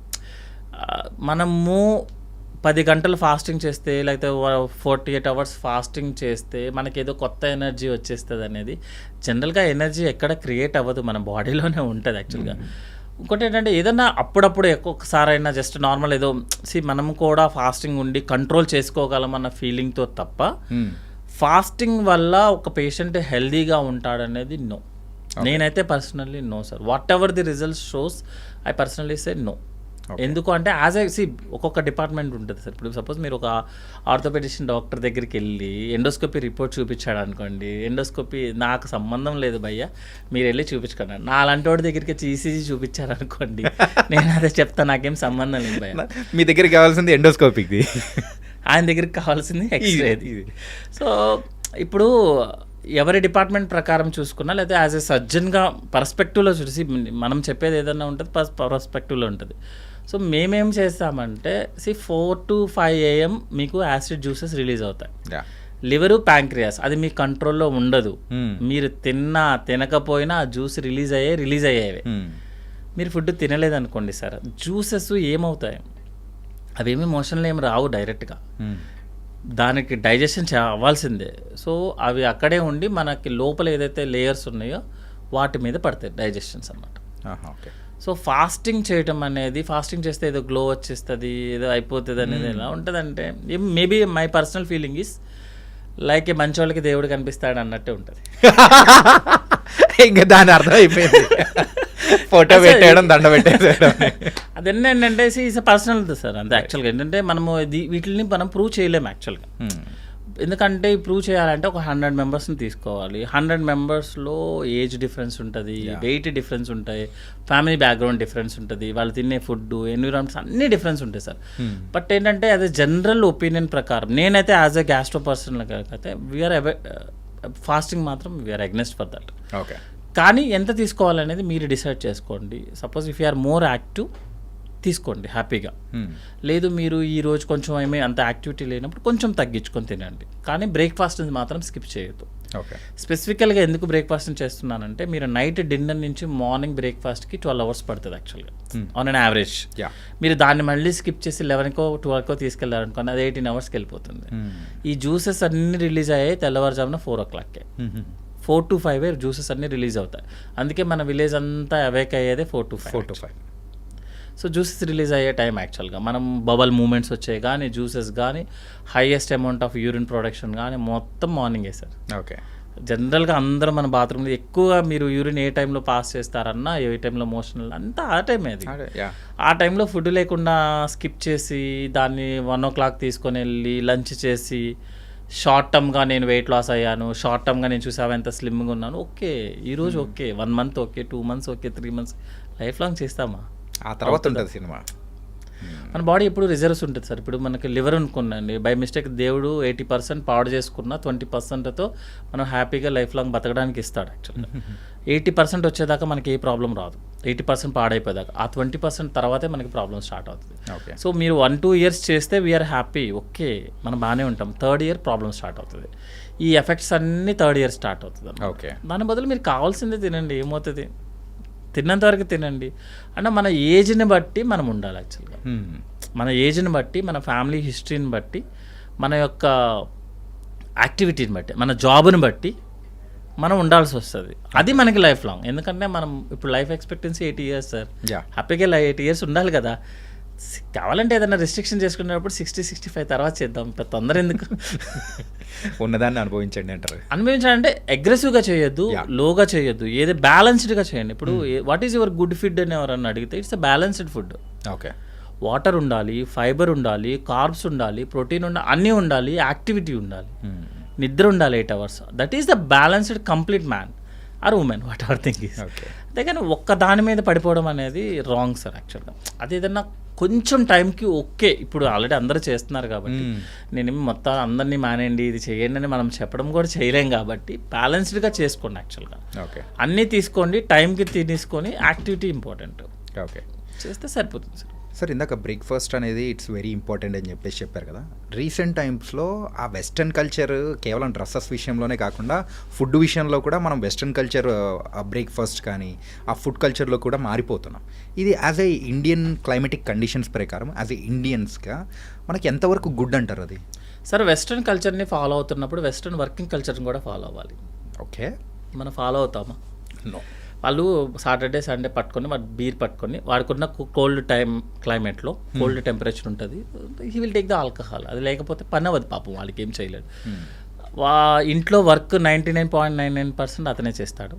మనము 10 గంటలు ఫాస్టింగ్ చేస్తే, లేకపోతే 48 hours ఫాస్టింగ్ చేస్తే మనకి ఏదో కొత్త ఎనర్జీ వచ్చేస్తుంది అనేది జనరల్గా ఎనర్జీ ఎక్కడ క్రియేట్ అవ్వదు, మన బాడీలోనే ఉంటుంది యాక్చువల్గా. ఇంకోటి ఏంటంటే ఏదన్నా అప్పుడప్పుడు ఒక్కొక్కసారైనా జస్ట్ నార్మల్ ఏదో మనం కూడా ఫాస్టింగ్ ఉండి కంట్రోల్ చేసుకోగలం అన్న ఫీలింగ్తో తప్ప ఫాస్టింగ్ వల్ల ఒక పేషెంట్ హెల్దీగా ఉంటాడనేది నో. నేనైతే personally no sir. Whatever the results shows I personally say no. ఎందుకు అంటే ఒక్కొక్క డిపార్ట్మెంట్ ఉంటుంది సార్. ఇప్పుడు సపోజ్ మీరు ఒక ఆర్థోపెడిషన్ డాక్టర్ దగ్గరికి వెళ్ళి ఎండోస్కోపీ రిపోర్ట్ చూపించాడు అనుకోండి, ఎండోస్కోపీ నాకు సంబంధం లేదు భయ్యా, మీరు వెళ్ళి చూపించుకోండి. నా అలాంటి వాడి దగ్గరికి వచ్చి ఈసీజీ చూపించారు అనుకోండి, నేను అదే చెప్తాను, నాకేం సంబంధం లేదు భయ్యా. మీ దగ్గరికి కావాల్సింది ఎండోస్కోపీకి, ఆయన దగ్గరికి కావాల్సింది ఎక్స్రే. సో ఇప్పుడు ఎవరి డిపార్ట్మెంట్ ప్రకారం చూసుకున్నా, లేకపోతే యాజ్ ఏ సర్జన్గా పర్స్పెక్టివ్లో చూసి మనం చెప్పేది ఏదైనా ఉంటుంది, పర్స్పెక్టివ్లో ఉంటుంది. సో మేమేం చేస్తామంటే 4 to 5 AM మీకు యాసిడ్ జ్యూసెస్ రిలీజ్ అవుతాయి. లివరు, ప్యాంక్రియాస్ అది మీ కంట్రోల్లో ఉండదు. మీరు తినకపోయినా ఆ జ్యూస్ రిలీజ్ అయ్యేవి. మీరు ఫుడ్ తినలేదనుకోండి సార్, జ్యూసెస్ ఏమవుతాయి, అవేమి మోషన్లో ఏమి రావు డైరెక్ట్గా, దానికి డైజెషన్ అవ్వాల్సిందే. సో అవి అక్కడే ఉండి మనకి లోపల ఏదైతే లేయర్స్ ఉన్నాయో వాటి మీద పడతాయి డైజెషన్స్ అన్నమాట. ఓకే. సో ఫాస్టింగ్ చేయటం అనేది, ఫాస్టింగ్ చేస్తే ఏదో గ్లో వచ్చేస్తుంది, ఏదో అయిపోతుంది అనేది ఎలా ఉంటుందంటే, maybe my personal feeling is like మంచి వాళ్ళకి దేవుడు కనిపిస్తాడు అన్నట్టే ఉంటుంది. ఇంకా దాని అర్థం అయిపోయింది, ఫోటో పెట్టేయడం, దండ పెట్టేయడం. అదన్నీ ఏంటంటే ఈజ్ పర్సనల్ సార్ అంతే. యాక్చువల్గా ఏంటంటే మనము వీటిని మనం ప్రూవ్ చేయలేము యాక్చువల్గా. ఎందుకంటే ప్రూవ్ చేయాలంటే ఒక 100 మెంబర్స్ని తీసుకోవాలి. 100 మెంబర్స్లో ఏజ్ డిఫరెన్స్ ఉంటుంది, వెయిట్ డిఫరెన్స్ ఉంటాయి, ఫ్యామిలీ బ్యాక్గ్రౌండ్ డిఫరెన్స్ ఉంటుంది, వాళ్ళు తినే ఫుడ్, ఎన్విరాన్మెంట్స్ అన్నీ డిఫరెన్స్ ఉంటాయి సార్. బట్ ఏంటంటే అది జనరల్ ఒపీనియన్ ప్రకారం నేనైతే యాజ్ ఎ గ్యాస్ట్రో పర్సన్ అయితే వీఆర్ ఫాస్టింగ్ మాత్రం we are against for that. Okay, కానీ ఎంత తీసుకోవాలనేది మీరు డిసైడ్ చేసుకోండి. Suppose if you are more active తీసుకోండి హ్యాపీగా. లేదు మీరు ఈరోజు కొంచెం ఏమీ అంత యాక్టివిటీ లేనప్పుడు కొంచెం తగ్గించుకొని తినండి, కానీ బ్రేక్ఫాస్ట్ మాత్రం స్కిప్ చేయొద్దు. ఓకే, స్పెసిఫికల్గా ఎందుకు బ్రేక్ఫాస్ట్ చేస్తున్నానంటే మీరు నైట్ డిన్నర్ నుంచి మార్నింగ్ బ్రేక్ఫాస్ట్కి 12 hours పడుతుంది యాక్చువల్గా ఆన్ అన్ యావరేజ్. మీరు దాన్ని మళ్ళీ స్కిప్ చేసి 11కో 12కో తీసుకెళ్లారనుకోండి, అది 18 hours వెళ్ళిపోతుంది. ఈ జ్యూసెస్ అన్నీ రిలీజ్ అయ్యాయి తెల్లవారుజామున 4 o'clock. 4 to 5 జ్యూసెస్ అన్నీ రిలీజ్ అవుతాయి. అందుకే మన విలేజ్ అంతా అవేక్ అయ్యేదే 4 to 5. సో జ్యూసెస్ రిలీజ్ అయ్యే టైం యాక్చువల్గా మనం బబల్ మూమెంట్స్ వచ్చాయి కానీ జ్యూసెస్ కానీ highest amount of urine production కానీ మొత్తం మార్నింగే సార్. ఓకే, జనరల్గా అందరూ మన బాత్రూమ్లో ఎక్కువగా మీరు యూరిన్ ఏ టైంలో పాస్ చేస్తారన్నా, ఏ టైంలో మోషన్ అంతా ఆ టైమే. అది ఆ టైంలో ఫుడ్ లేకుండా స్కిప్ చేసి దాన్ని 1 o'clock తీసుకొని వెళ్ళి లంచ్ చేసి షార్ట్ టర్మ్గా నేను వెయిట్ లాస్ అయ్యాను, షార్ట్ టర్మ్గా నేను చూసావా ఎంత స్లిమ్గా ఉన్నాను, ఓకే ఈరోజు okay, 1 month okay, 2 months okay, 3 months life long చేస్తామా? ఆ తర్వాత ఉంటుంది సినిమా. మన బాడీ ఎప్పుడు రిజర్వ్స్ ఉంటుంది సార్. ఇప్పుడు మనకి లివర్ అనుకున్నాండి, బై మిస్టేక్ దేవుడు 80% పాడు చేసుకున్న 20%తో మనం హ్యాపీగా లైఫ్ లాంగ్ బతకడానికి ఇస్తాడు. యాక్చువల్గా 80% వచ్చేదాకా మనకి ఏ ప్రాబ్లం రాదు, 80% పాడైపోయేదాకా. ఆ 20% తర్వాతే మనకి ప్రాబ్లం స్టార్ట్ అవుతుంది. సో మీరు 1-2 years చేస్తే వీఆర్ హ్యాపీ, ఓకే మనం బాగానే ఉంటాం. 3rd year ప్రాబ్లం స్టార్ట్ అవుతుంది. ఈ ఎఫెక్ట్స్ అన్నీ 3rd year స్టార్ట్ అవుతుంది. ఓకే, దాని బదులు మీరు కావాల్సిందే తినండి, ఏమవుతుంది తిన్నంత వరకు తినండి. అంటే మన ఏజ్ని బట్టి మనం ఉండాలి యాక్చువల్గా. మన ఏజ్ని బట్టి, మన ఫ్యామిలీ హిస్టరీని బట్టి, మన యొక్క యాక్టివిటీని బట్టి, మన జాబ్ని బట్టి మనం ఉండాల్సి వస్తుంది. అది మనకి లైఫ్ లాంగ్. ఎందుకంటే మనం ఇప్పుడు లైఫ్ ఎక్స్పెక్టెన్సీ 80 years సార్. హ్యాపీగా 8 years ఉండాలి కదా. కావాలంటే ఏదైనా రిస్ట్రిక్షన్ చేసుకునేటప్పుడు 60-65 తర్వాత చేద్దాం, తొందర ఎందుకు? ఉన్నదాన్ని అనుభవించండి అంటారు. అనుభవించాలంటే అగ్రెసివ్గా చేయొద్దు, లోగా చేయొద్దు, ఏదో బ్యాలెన్స్డ్గా చేయండి. ఇప్పుడు what is your good food అని ఎవరన్నా అడిగితే it's a balanced food. Okay, water ఉండాలి, ఫైబర్ ఉండాలి, కార్బ్స్ ఉండాలి, ప్రోటీన్ ఉండాలి, అన్నీ ఉండాలి, యాక్టివిటీ ఉండాలి, నిద్ర ఉండాలి 8 hours. That is the balanced complete man or women, whatever thing is. అంతేగాని ఒక్క దాని మీద పడిపోవడం అనేది రాంగ్ సార్ యాక్చువల్గా. అది ఏదన్నా కొంచెం టైంకి ఓకే, ఇప్పుడు ఆల్రెడీ అందరూ చేస్తున్నారు కాబట్టి నేను మొత్తం అందరినీ మానేయండి ఇది చేయండి అని మనం చెప్పడం కూడా చేయలేం కాబట్టి బ్యాలెన్స్డ్గా చేసుకోండి యాక్చువల్గా. ఓకే, అన్నీ తీసుకోండి, టైంకి తీసుకొని యాక్టివిటీ ఇంపార్టెంట్. ఓకే, చేస్తే సరిపోతుంది సార్. సార్ ఇందాక బ్రేక్ఫాస్ట్ అనేది ఇట్స్ వెరీ ఇంపార్టెంట్ అని చెప్పేసి చెప్పారు కదా. రీసెంట్ టైమ్స్లో ఆ వెస్ట్రన్ కల్చర్ కేవలం డ్రెస్సెస్ విషయంలోనే కాకుండా ఫుడ్ విషయంలో కూడా మనం వెస్ట్రన్ కల్చర్ ఆ బ్రేక్ఫాస్ట్ కానీ ఆ ఫుడ్ కల్చర్లో కూడా మారిపోతున్నాం. ఇది as a Indian climatic conditions ప్రకారం యాజ్ ఏ ఇండియన్స్గా మనకి ఎంతవరకు గుడ్ అంటారు అది? సార్ వెస్ట్రన్ కల్చర్ని ఫాలో అవుతున్నప్పుడు వెస్ట్రన్ వర్కింగ్ కల్చర్ని కూడా ఫాలో అవ్వాలి. ఓకే, మనం ఫాలో అవుతామా? నో. వాళ్ళు సాటర్డే సండే పట్టుకొని వాడు బీర్ పట్టుకొని వాడుకున్న కోల్డ్ క్లైమేట్లో కోల్డ్ టెంపరేచర్ ఉంటుంది, he will take the alcohol. అది లేకపోతే పని అవ్వదు పాపం, వాళ్ళకి ఏం చేయలేడు. ఇంట్లో వర్క్ 99.99% అతనే చేస్తాడు.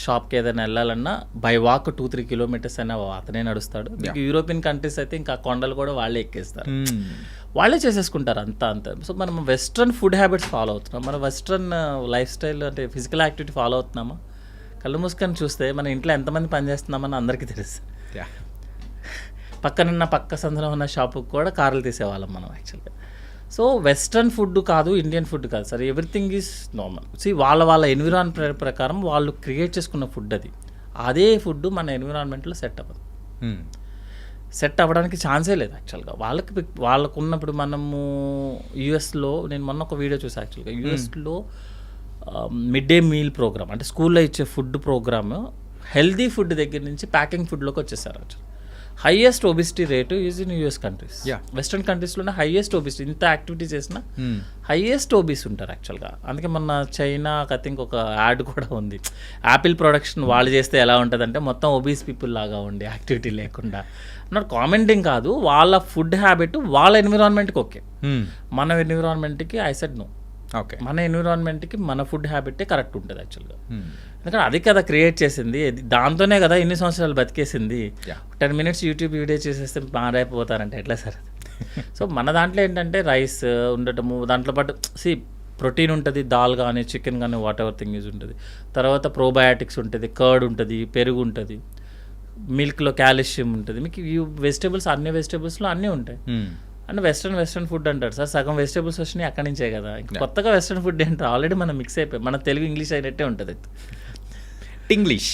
షాప్కి ఏదైనా వెళ్ళాలన్నా బై వాక్ 2-3 kilometers అయినా అతనే నడుస్తాడు. మీకు యూరోపియన్ కంట్రీస్ అయితే ఇంకా కొండలు కూడా వాళ్ళే ఎక్కేస్తారు, వాళ్ళే చేసేసుకుంటారు అంతా. సో మనం వెస్ట్రన్ ఫుడ్ హ్యాబిట్స్ ఫాలో అవుతున్నాం, మన వెస్ట్రన్ లైఫ్ స్టైల్ అంటే ఫిజికల్ యాక్టివిటీ ఫాలో అవుతున్నామా? కళ్ళు మూసుకొని చూస్తే మన ఇంట్లో ఎంతమంది పనిచేస్తున్నామని అందరికీ తెలుసు. పక్కనున్న పక్క సందులో ఉన్న షాపుకి కూడా కార్లు తీసేవాళ్ళం మనం యాక్చువల్గా. సో వెస్ట్రన్ ఫుడ్ కాదు, ఇండియన్ ఫుడ్ కాదు సార్, ఎవ్రీథింగ్ ఈజ్ నార్మల్. వాళ్ళ ఎన్విరాన్మెంట్ ప్రకారం వాళ్ళు క్రియేట్ చేసుకున్న ఫుడ్ అది. అదే ఫుడ్ మన ఎన్విరాన్మెంట్లో సెట్ అవ్వదు, సెట్ అవ్వడానికి ఛాన్సే లేదు యాక్చువల్గా. వాళ్ళకు ఉన్నప్పుడు మనము యూఎస్లో నేను మొన్న ఒక వీడియో చూసాను యాక్చువల్గా. యూఎస్లో మిడ్ డే మీల్ ప్రోగ్రామ్ అంటే స్కూల్లో ఇచ్చే ఫుడ్ ప్రోగ్రామ్ హెల్దీ ఫుడ్ దగ్గర నుంచి ప్యాకింగ్ ఫుడ్లోకి వచ్చేసారు. Highest obesity rate is in US countries. Western కంట్రీస్లోనే హైయెస్ట్ ఒబిసిటీ, ఇంత యాక్టివిటీ చేసినా హైయెస్ట్ ఒబిస్ ఉంటారు యాక్చువల్గా. అందుకే మొన్న చైనా ఐ థింక్ ఒక యాడ్ కూడా ఉంది, యాపిల్ ప్రొడక్షన్ వాళ్ళు చేస్తే ఎలా ఉంటుంది అంటే మొత్తం ఒబీస్ పీపుల్ లాగా ఉండి యాక్టివిటీ లేకుండా. నాట్ కామెంటింగ్ కాదు, వాళ్ళ ఫుడ్ హ్యాబిట్ వాళ్ళ ఎన్విరాన్మెంట్కి ఓకే, మన ఎన్విరాన్మెంట్కి ఐ సెడ్ నో. ఓకే. మన ఎన్విరాన్మెంట్కి మన ఫుడ్ హ్యాబిటే కరెక్ట్ ఉంటుంది యాక్చువల్గా. ఎందుకంటే అది కదా క్రియేట్ చేసింది, దాంతోనే కదా ఇన్ని సంవత్సరాలు బతికేసింది. 10 minutes యూట్యూబ్ వీడియో చేసేస్తే మారైపోతారంటే ఎట్లా సార్? సో మన దాంట్లో ఏంటంటే రైస్ ఉండటము, దాంట్లో పాటు ప్రోటీన్ ఉంటుంది, దాల్ కానీ చికెన్ కానీ వాట్ ఎవర్ థింగ్ ఈజ్ ఉంటుంది. తర్వాత ప్రోబయాటిక్స్ ఉంటుంది, కర్డ్ ఉంటుంది, పెరుగు ఉంటుంది, మిల్క్లో కాల్షియం ఉంటుంది. మీకు ఈ వెజిటేబుల్స్ అన్ని వెజిటేబుల్స్లో అన్నీ ఉంటాయి. అంటే వెస్ట్రన్ ఫుడ్ అంటారు సార్, సగం వెజిటేబుల్స్ వచ్చినాయి అక్కడి నుంచే కదా. ఇంకా కొత్తగా వెస్ట్రన్ ఫుడ్ ఏంటో ఆల్రెడీ మనం మిక్స్ అయిపోయి మన తెలుగు ఇంగ్లీష్ అయినట్టే ఉంటుంది. ఇంగ్లీష్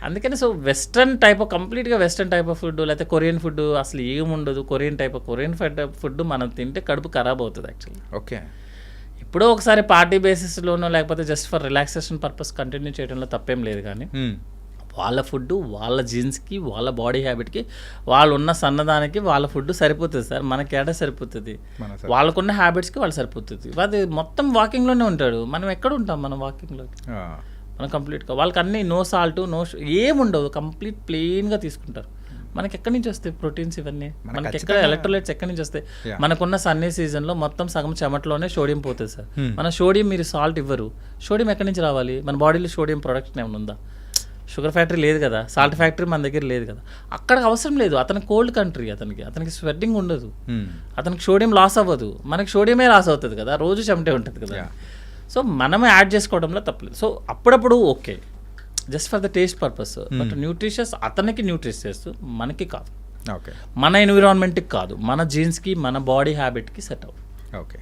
అందుకని సో వెస్ట్రన్ టైప్ కంప్లీట్గా వెస్ట్రన్ టైప్ ఆఫ్ ఫుడ్, లేకపోతే కొరియన్ ఫుడ్ అసలు ఏముండదు. కొరియన్ ఫుడ్ మనం తింటే కడుపు ఖరాబ్ అవుతుంది యాక్చువల్లీ. ఓకే. ఇప్పుడు ఒకసారి పార్టీ బేసిస్లోనో లేకపోతే just for relaxation purpose continue చేయడంలో తప్పేం లేదు. కానీ వాళ్ళ ఫుడ్ వాళ్ళ జీన్స్కి, వాళ్ళ బాడీ హ్యాబిట్కి, వాళ్ళు ఉన్న సన్నదానికి వాళ్ళ ఫుడ్ సరిపోతుంది సార్. మనకి ఏడా సరిపోతుంది? వాళ్ళకున్న హ్యాబిట్స్కి వాళ్ళు సరిపోతుంది. అది మొత్తం వాకింగ్లోనే ఉంటాడు, మనం ఎక్కడ ఉంటాం? మనం వాకింగ్లో మనం కంప్లీట్గా వాళ్ళకి అన్నీ నో సాల్ట్ ఏముండవు, కంప్లీట్ ప్లెయిన్గా తీసుకుంటారు. మనకి ఎక్కడి నుంచి వస్తాయి ప్రోటీన్స్ ఇవన్నీ? మనకి ఎక్కడ ఎలక్ట్రోలైట్స్ ఎక్కడి నుంచి వస్తాయి? మనకున్న సన్నీ సీజన్లో మొత్తం సగం చెమటలోనే సోడియం పోతుంది సార్. మన సోడియం మీరు సాల్ట్ ఇవ్వరు, సోడియం ఎక్కడి నుంచి రావాలి? మన బాడీలో సోడియం ప్రొడక్షన్ ఏమైనా ఉందా? షుగర్ ఫ్యాక్టరీ లేదు కదా, సాల్ట్ ఫ్యాక్టరీ మన దగ్గర లేదు కదా. అక్కడికి అవసరం లేదు. అతనికి కోల్డ్ కంట్రీ, అతనికి స్వెట్టింగ్ ఉండదు, అతనికి సోడియం లాస్ అవ్వదు. మనకి సోడియమే లాస్ అవుతుంది కదా, రోజు చెమటే ఉంటుంది కదా. సో మనమే యాడ్ చేసుకోవడంలో తప్పలేదు. సో అప్పుడప్పుడు okay, just for the taste purpose. But nutritious అతనికి న్యూట్రిషియస్, మనకి కాదు. ఓకే. మన ఎన్విరాన్మెంట్కి కాదు, మన జీన్స్కి, మన బాడీ హ్యాబిట్కి సెట్ అవ్వదు. ఓకే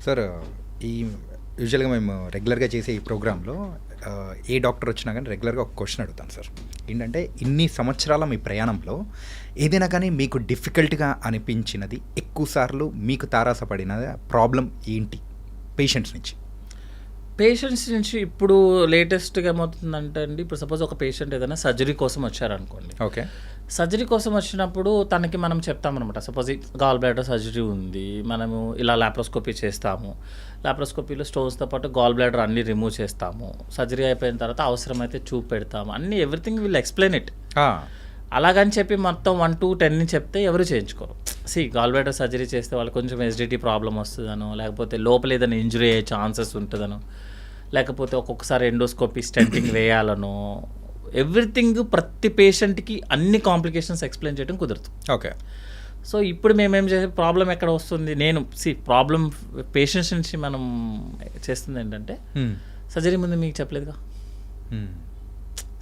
సార్, ఈ యూజువల్గా మేము రెగ్యులర్గా చేసే ఈ ప్రోగ్రాంలో ఏ డాక్టర్ వచ్చినా కానీ రెగ్యులర్గా ఒక క్వశ్చన్ అడుగుతాను సార్. ఏంటంటే ఇన్ని సంవత్సరాల మీ ప్రయాణంలో ఏదైనా కానీ మీకు డిఫికల్ట్గా అనిపించినది, ఎక్కువసార్లు మీకు తారాసపడిన ప్రాబ్లం ఏంటి పేషెంట్స్ నుంచి? ఇప్పుడు లేటెస్ట్గా ఏమవుతుందంటే అండి, ఇప్పుడు సపోజ్ ఒక పేషెంట్ ఏదైనా సర్జరీ కోసం వచ్చారనుకోండి. ఓకే. సర్జరీ కోసం వచ్చినప్పుడు తనకి మనం చెప్తామన్నమాట, సపోజ్ గాల్ బ్లాడర్ సర్జరీ ఉంది, మనము ఇలా లాప్రోస్కోపీ చేస్తాము, లాప్రోస్కోపీలో స్టోన్స్తో పాటు గాల్ బ్లాడర్ అన్నీ రిమూవ్ చేస్తాము, సర్జరీ అయిపోయిన తర్వాత అవసరమైతే చూపు పెడతాము, అన్నీ ఎవ్రీథింగ్ విల్ ఎక్స్ప్లెయిన్ ఇట్. అలాగని చెప్పి మొత్తం 1 to 10 చెప్తే ఎవరు చేయించుకోరు. గాల్ బ్లాడర్ సర్జరీ చేస్తే వాళ్ళు కొంచెం ఎసిడిటీ ప్రాబ్లం వస్తుందనో, లేకపోతే లోపల ఏదైనా ఇంజురీ అయ్యే ఛాన్సెస్ ఉంటుందనో, లేకపోతే ఒక్కొక్కసారి ఎండోస్కోపీ స్టెంటింగ్ వేయాలనో, ఎవ్రీథింగ్ ప్రతి పేషెంట్కి అన్ని కాంప్లికేషన్స్ ఎక్స్ప్లెయిన్ చేయడం కుదరదు. ఓకే. సో ఇప్పుడు మేమేం చేసే ప్రాబ్లం ఎక్కడ వస్తుంది, నేను ప్రాబ్లం పేషెంట్స్ నుంచి మనం చేస్తుంది ఏంటంటే, సర్జరీ ముందు మీకు చెప్పలేదుగా,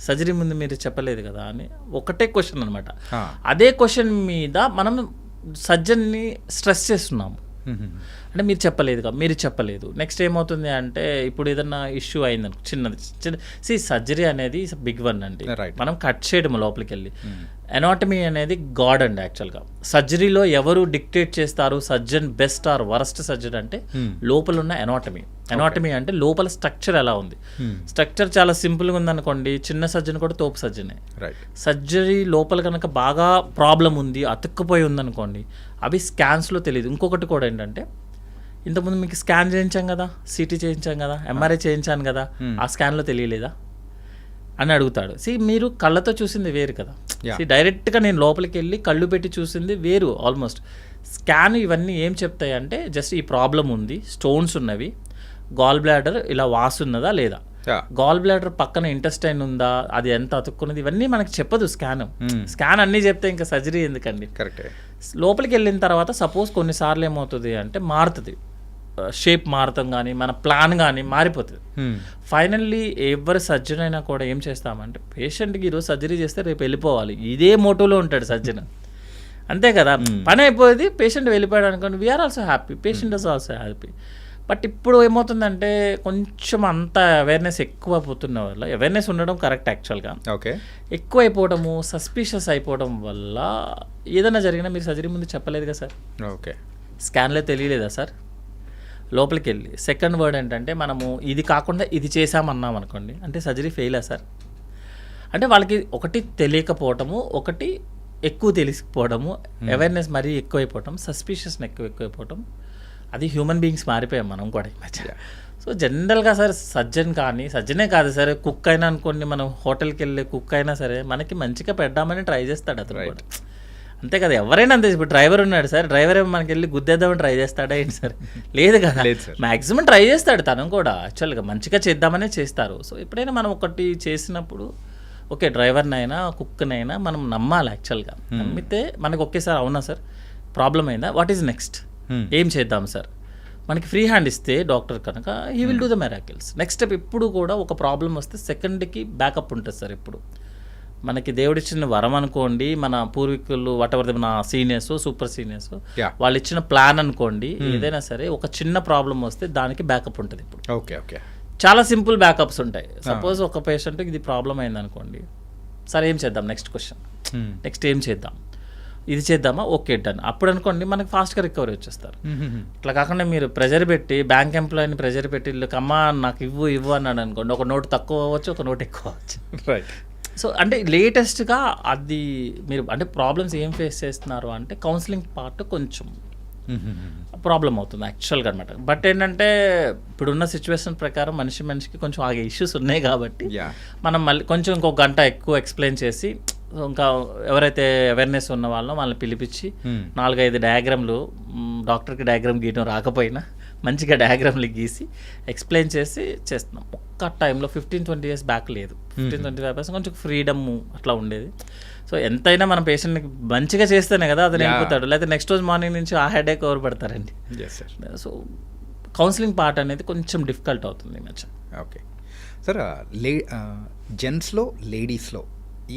సర్జరీ ముందు మీరు చెప్పలేదు కదా అని ఒకటే క్వశ్చన్ అనమాట. అదే క్వశ్చన్ మీద మనం సర్జన్ని స్ట్రెస్ చేస్తున్నాము. అంటే మీరు చెప్పలేదు. నెక్స్ట్ ఏమవుతుంది అంటే, ఇప్పుడు ఏదన్నా ఇష్యూ అయిందనుకో, చిన్నది సర్జరీ అనేది బిగ్ వన్ అండి. మనం కట్ చేయడం లోపలికి వెళ్ళి, ఎనాటమీ అనేది గాడ్ అండి యాక్చువల్గా. సర్జరీలో ఎవరు డిక్టేట్ చేస్తారు surgeon best or worst surgeon అంటే, లోపల ఉన్న ఎనాటమీ అంటే లోపల స్ట్రక్చర్ ఎలా ఉంది. స్ట్రక్చర్ చాలా సింపుల్గా ఉందనుకోండి, చిన్న సర్జన్ కూడా తోపు సర్జనే. సర్జరీ లోపల కనుక బాగా ప్రాబ్లం ఉంది, అతుక్కుపోయి ఉందనుకోండి, అవి స్కాన్స్లో తెలియదు. ఇంకొకటి కూడా ఏంటంటే, ఇంతకుముందు మీకు స్కాన్ చేయించాం కదా, సిటీ చేయించాం కదా, ఎంఆర్ఐ చేయించాను కదా, ఆ స్కాన్లో తెలియలేదా అని అడుగుతాడు. మీరు కళ్ళతో చూసింది వేరు కదా, డైరెక్ట్గా నేను లోపలికి వెళ్ళి కళ్ళు పెట్టి చూసింది వేరు. ఆల్మోస్ట్ స్కాన్ ఇవన్నీ ఏం చెప్తాయి అంటే, జస్ట్ ఈ ప్రాబ్లం ఉంది, స్టోన్స్ ఉన్నవి, గాల్ బ్లాడర్ ఇలా వాసున్నదా లేదా, గాల్ బ్లాడర్ పక్కన ఇంటెస్టైన్ ఉందా, అది ఎంత అతుక్కున్నది, ఇవన్నీ మనకి చెప్పదు స్కాన్ అన్నీ చెప్తే ఇంకా సర్జరీ ఎందుకండి. కరెక్టే. లోపలికి వెళ్ళిన తర్వాత సపోజ్ కొన్నిసార్లు ఏమవుతుంది అంటే, మారుతుంది షేప్, మారుతాం కానీ మన ప్లాన్ కానీ మారిపోతుంది. ఫైనల్లీ ఎవరి సర్జన్ అయినా కూడా ఏం చేస్తామంటే, పేషెంట్కి ఈరోజు సర్జరీ చేస్తే రేపు వెళ్ళిపోవాలి, ఇదే మోటోలో ఉంటాడు సర్జన్. అంతే కదా, పని అయిపోయేది, పేషెంట్ వెళ్ళిపోయాడు అనుకోండి, we are also happy, patient is also happy. But ఇప్పుడు ఏమవుతుందంటే, కొంచెం అంత అవేర్నెస్ ఎక్కువ పోతున్న వల్ల, అవేర్నెస్ ఉండడం కరెక్ట్ యాక్చువల్గా, ఓకే, ఎక్కువ అయిపోవడము, సస్పిషియస్ అయిపోవడం వల్ల ఏదైనా జరిగినా మీరు సర్జరీ ముందు చెప్పలేదు కదా సార్, ఓకే, స్కాన్లో తెలియలేదా సార్, లోపలికి వెళ్ళి సెకండ్ వర్డ్ ఏంటంటే, మనము ఇది కాకుండా ఇది చేసామన్నాం అనుకోండి, అంటే సర్జరీ ఫెయిలా సార్. అంటే వాళ్ళకి ఒకటి తెలియకపోవటము, ఒకటి ఎక్కువ తెలిసిపోవడము, అవేర్నెస్ మరీ ఎక్కువైపోవటం, సస్పిషియస్ ఎక్కువైపోవటం. అది హ్యూమన్ బీయింగ్స్ మారిపోయాం మనం కూడా ఈ మధ్య. సో జనరల్గా సార్ సర్జనే కాదు సార్, కుక్ అయినా అనుకోండి, మనం హోటల్కి వెళ్ళే కుక్ అయినా సరే మనకి మంచిగా పెడదామని ట్రై చేస్తాడు అతను కూడా. అంతే కదా, ఎవరైనా అంతే. ఇప్పుడు డ్రైవర్ ఉన్నాడు సార్, డ్రైవర్ ఏమో మనకి వెళ్ళి గుద్దేద్దామని ట్రై చేస్తాడా ఏంటి సార్? లేదు కదా, మ్యాక్సిమం ట్రై చేస్తాడు తను కూడా. యాక్చువల్గా మంచిగా చేద్దామనే చేస్తారు. సో ఎప్పుడైనా మనం ఒకటి చేసినప్పుడు ఓకే, డ్రైవర్నైనా కుక్నైనా మనం నమ్మాలి. యాక్చువల్గా నమ్మితే మనకు ఒకేసారి అవునా సార్ ప్రాబ్లం అయిందా, వాట్ ఈజ్ నెక్స్ట్, ఏం చేద్దాం సార్, మనకి ఫ్రీ హ్యాండ్ ఇస్తే డాక్టర్ కనుక he will do the miracles. Next step ఎప్పుడు కూడా ఒక ప్రాబ్లం వస్తే సెకండ్కి బ్యాకప్ ఉంటుంది సార్. ఎప్పుడు మనకి దేవుడిచ్చిన వరం అనుకోండి, మన పూర్వీకులు వాటెవర్ మన సీనియర్స్ సూపర్ సీనియర్స్ వాళ్ళు ఇచ్చిన ప్లాన్ అనుకోండి, ఏదైనా సరే ఒక చిన్న ప్రాబ్లం వస్తే దానికి బ్యాకప్ ఉంటుంది. ఇప్పుడు ఓకే ఓకే, చాలా సింపుల్ బ్యాకప్స్ ఉంటాయి. సపోజ్ ఒక పేషెంట్కి ఇది ప్రాబ్లం అయింది అనుకోండి, సరే ఏం చేద్దాం, నెక్స్ట్ క్వశ్చన్, నెక్స్ట్ ఏం చేద్దాం, ఇది చేద్దామా, ఓకే డన్. అప్పుడు అనుకోండి మనకి ఫాస్ట్గా రికవరీ వచ్చేస్తారు. ఇట్లా కాకుండా మీరు ప్రెజర్ పెట్టి బ్యాంక్ ఎంప్లాయీని ప్రెజర్ పెట్టి అమ్మా నాకు ఇవ్వు అన్నాడు అనుకోండి, ఒక నోటు తక్కువ అవ్వచ్చు, ఒక నోటు ఎక్కువ అవ్వచ్చు. రైట్. సో అంటే లేటెస్ట్గా అది మీరు అంటే ప్రాబ్లమ్స్ ఏం ఫేస్ చేస్తున్నారు అంటే కౌన్సిలింగ్ పార్ట్ కొంచెం ప్రాబ్లం అవుతుంది యాక్చువల్గా అనమాట. బట్ ఏంటంటే ఇప్పుడున్న సిచ్యువేషన్ ప్రకారం మనిషికి కొంచెం ఆగే ఇష్యూస్ ఉన్నాయి కాబట్టి మనం మళ్ళీ కొంచెం ఇంకొక గంట ఎక్కువ ఎక్స్ప్లెయిన్ చేసి ఇంకా ఎవరైతే అవేర్నెస్ ఉన్న వాళ్ళని పిలిపించి 4-5 డయాగ్రామ్లు, డాక్టర్కి డయాగ్రామ్ గీయడం రాకపోయినా మంచిగా డయాగ్రామ్లు గీసి ఎక్స్ప్లెయిన్ చేసి చేస్తున్నాం. ఒక్క టైంలో 15-20 years బ్యాక్ లేదు, 15-25% కొంచెం ఫ్రీడమ్ అట్లా ఉండేది. సో ఎంతైనా మన పేషెంట్ని మంచిగా చేస్తేనే కదా అతను వెళ్ళిపోతాడు, లేకపోతే నెక్స్ట్ రోజు మార్నింగ్ నుంచి ఆ హెడేక్ ఎవరు పడతారండి. సో కౌన్సిలింగ్ పార్ట్ అనేది కొంచెం డిఫికల్ట్ అవుతుంది ఈ మధ్య. ఓకే సార్, జెంట్స్లో లేడీస్లో